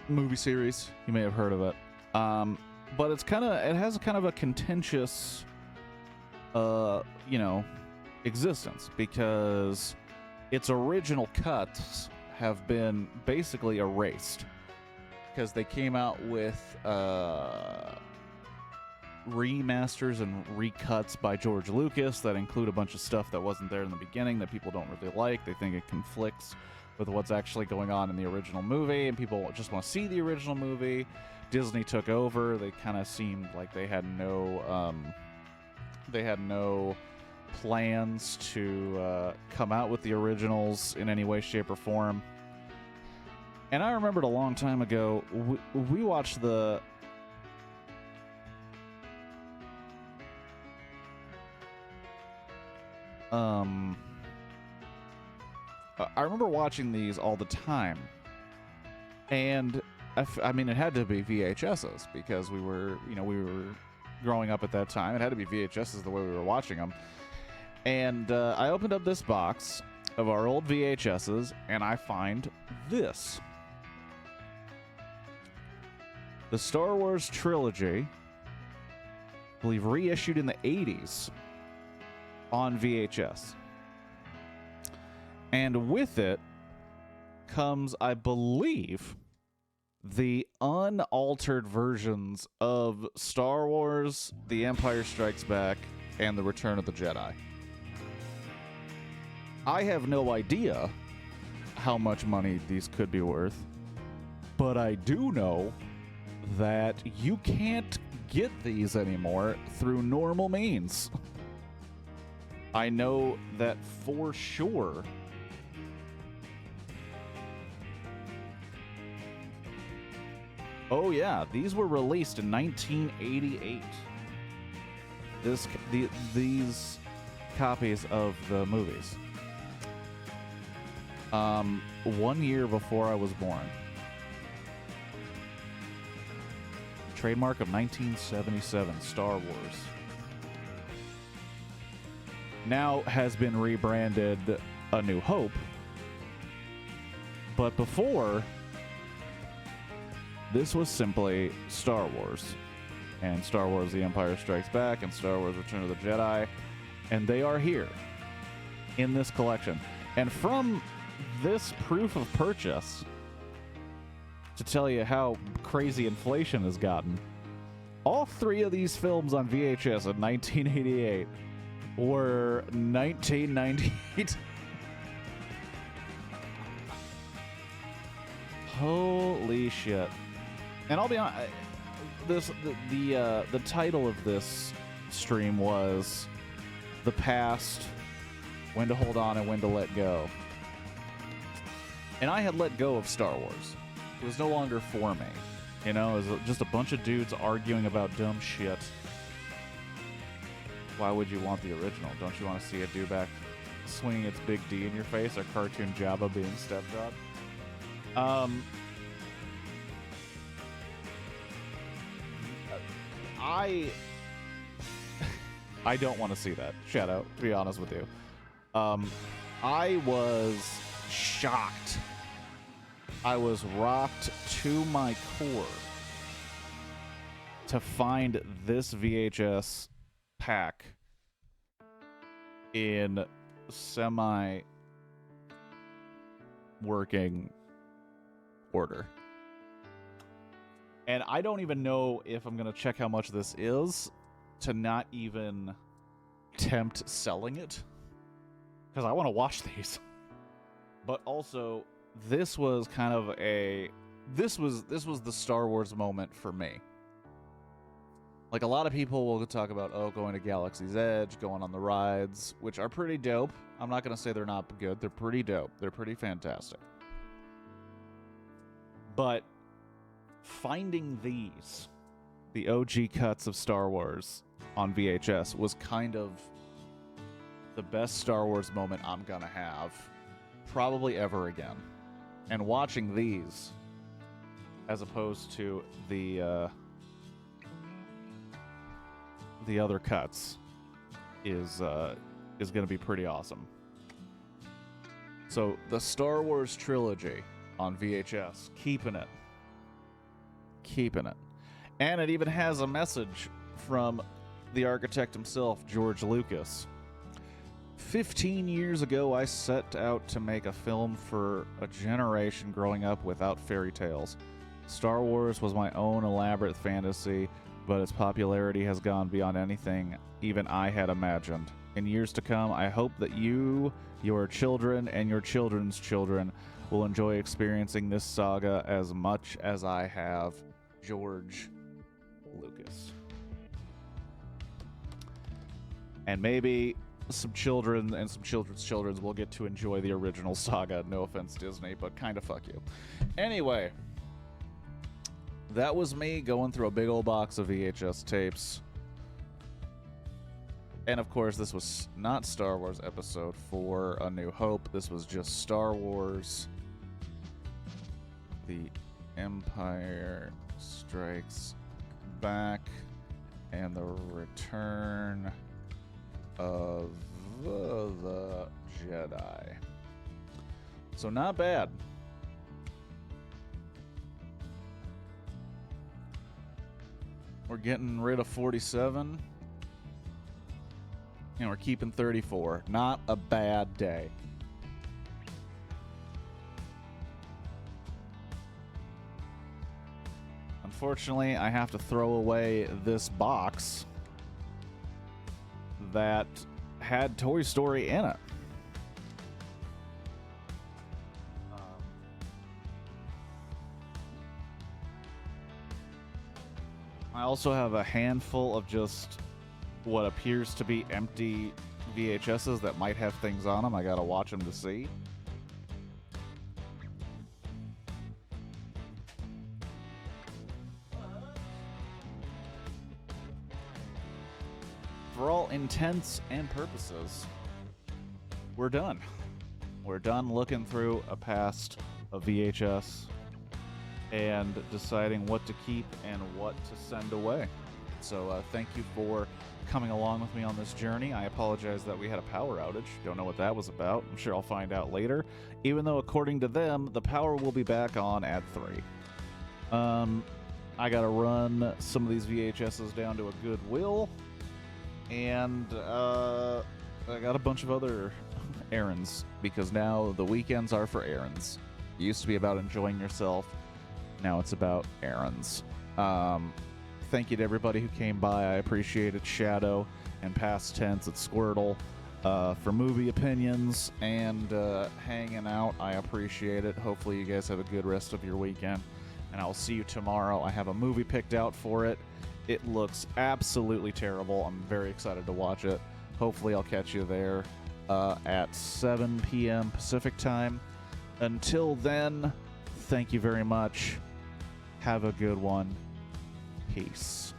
movie series, you may have heard of it. But it has kind of a contentious, you know, existence because its original cuts have been basically erased because they came out with remasters and recuts by George Lucas that include a bunch of stuff that wasn't there in the beginning that people don't really like. They think it conflicts with what's actually going on in the original movie, and people just want to see the original movie. Disney took over. They kind of seemed like they had no plans to come out with the originals in any way, shape, or form. And I remembered a long time ago, we watched the I remember watching these all the time, and I mean, it had to be VHSs because we were growing up at that time. It had to be VHSs the way we were watching them. And I opened up this box of our old VHSs, and I find this. The Star Wars trilogy, I believe reissued in the 80s on VHS. And with it comes, I believe, the unaltered versions of Star Wars, The Empire Strikes Back, and The Return of the Jedi. I have no idea how much money these could be worth, but I do know that you can't get these anymore through normal means. I know that for sure. Oh yeah, these were released in 1988. These copies of the movies. 1 year before I was born. Trademark of 1977, Star Wars. Now has been rebranded A New Hope, But before, this was simply Star Wars. And Star Wars The Empire Strikes Back and Star Wars Return of the Jedi. And they are here in this collection. And from this proof of purchase, to tell you how crazy inflation has gotten, all three of these films on VHS in 1988 were 1998. Holy shit. And I'll be honest, the title of this stream was The Past, When to Hold On and When to Let Go. And I had let go of Star Wars. It was no longer for me. You know, it was just a bunch of dudes arguing about dumb shit. Why would you want the original? Don't you want to see a dewback swinging its big D in your face, or cartoon Jabba being stepped on? I don't want to see that. Shadow, to be honest with you. I was shocked. I was rocked to my core to find this VHS pack in semi-working order. And I don't even know if I'm going to check how much this is to not even tempt selling it, because I want to watch these. But also, this was kind of this was the Star Wars moment for me. Like, a lot of people will talk about, going to Galaxy's Edge, going on the rides, which are pretty dope. I'm not going to say they're not good. They're pretty dope. They're pretty fantastic. But finding these, the OG cuts of Star Wars on VHS, was kind of the best Star Wars moment I'm going to have probably ever again. And watching these, as opposed to the other cuts, is going to be pretty awesome. So the Star Wars trilogy on VHS, keeping it. And it even has a message from the architect himself, George Lucas. 15 years ago, I set out to make a film for a generation growing up without fairy tales. Star Wars was my own elaborate fantasy, but its popularity has gone beyond anything even I had imagined. In years to come, I hope that you, your children, and your children's children will enjoy experiencing this saga as much as I have. George Lucas. And maybe some children and some children's children will get to enjoy the original saga. No offense, Disney, but kind of fuck you. Anyway, that was me going through a big old box of VHS tapes. And of course, this was not Star Wars Episode 4, A New Hope. This was just Star Wars The Empire Strikes Back and the Return of the Jedi. So not bad. We're getting rid of 47. And we're keeping 34. Not a bad day. Unfortunately, I have to throw away this box that had Toy Story in it. I also have a handful of just what appears to be empty VHSs that might have things on them. I gotta watch them to see. For all intents and purposes, we're done. We're done looking through a past of VHS and deciding what to keep and what to send away. So thank you for coming along with me on this journey. I apologize that we had a power outage. Don't know what that was about. I'm sure I'll find out later. Even though, according to them, the power will be back on at 3. I gotta run some of these VHSs down to a Goodwill, and I got a bunch of other errands, because now the weekends are for errands. It used to be about enjoying yourself. Now it's about errands. Thank you to everybody who came by. I appreciate it. Shadow and Past Tense at Squirtle for movie opinions and hanging out. I appreciate it. Hopefully you guys have a good rest of your weekend, and I'll see you tomorrow. I have a movie picked out for it. It looks absolutely terrible. I'm very excited to watch it. Hopefully I'll catch you there at 7 p.m. Pacific time. Until then, thank you very much. Have a good one. Peace.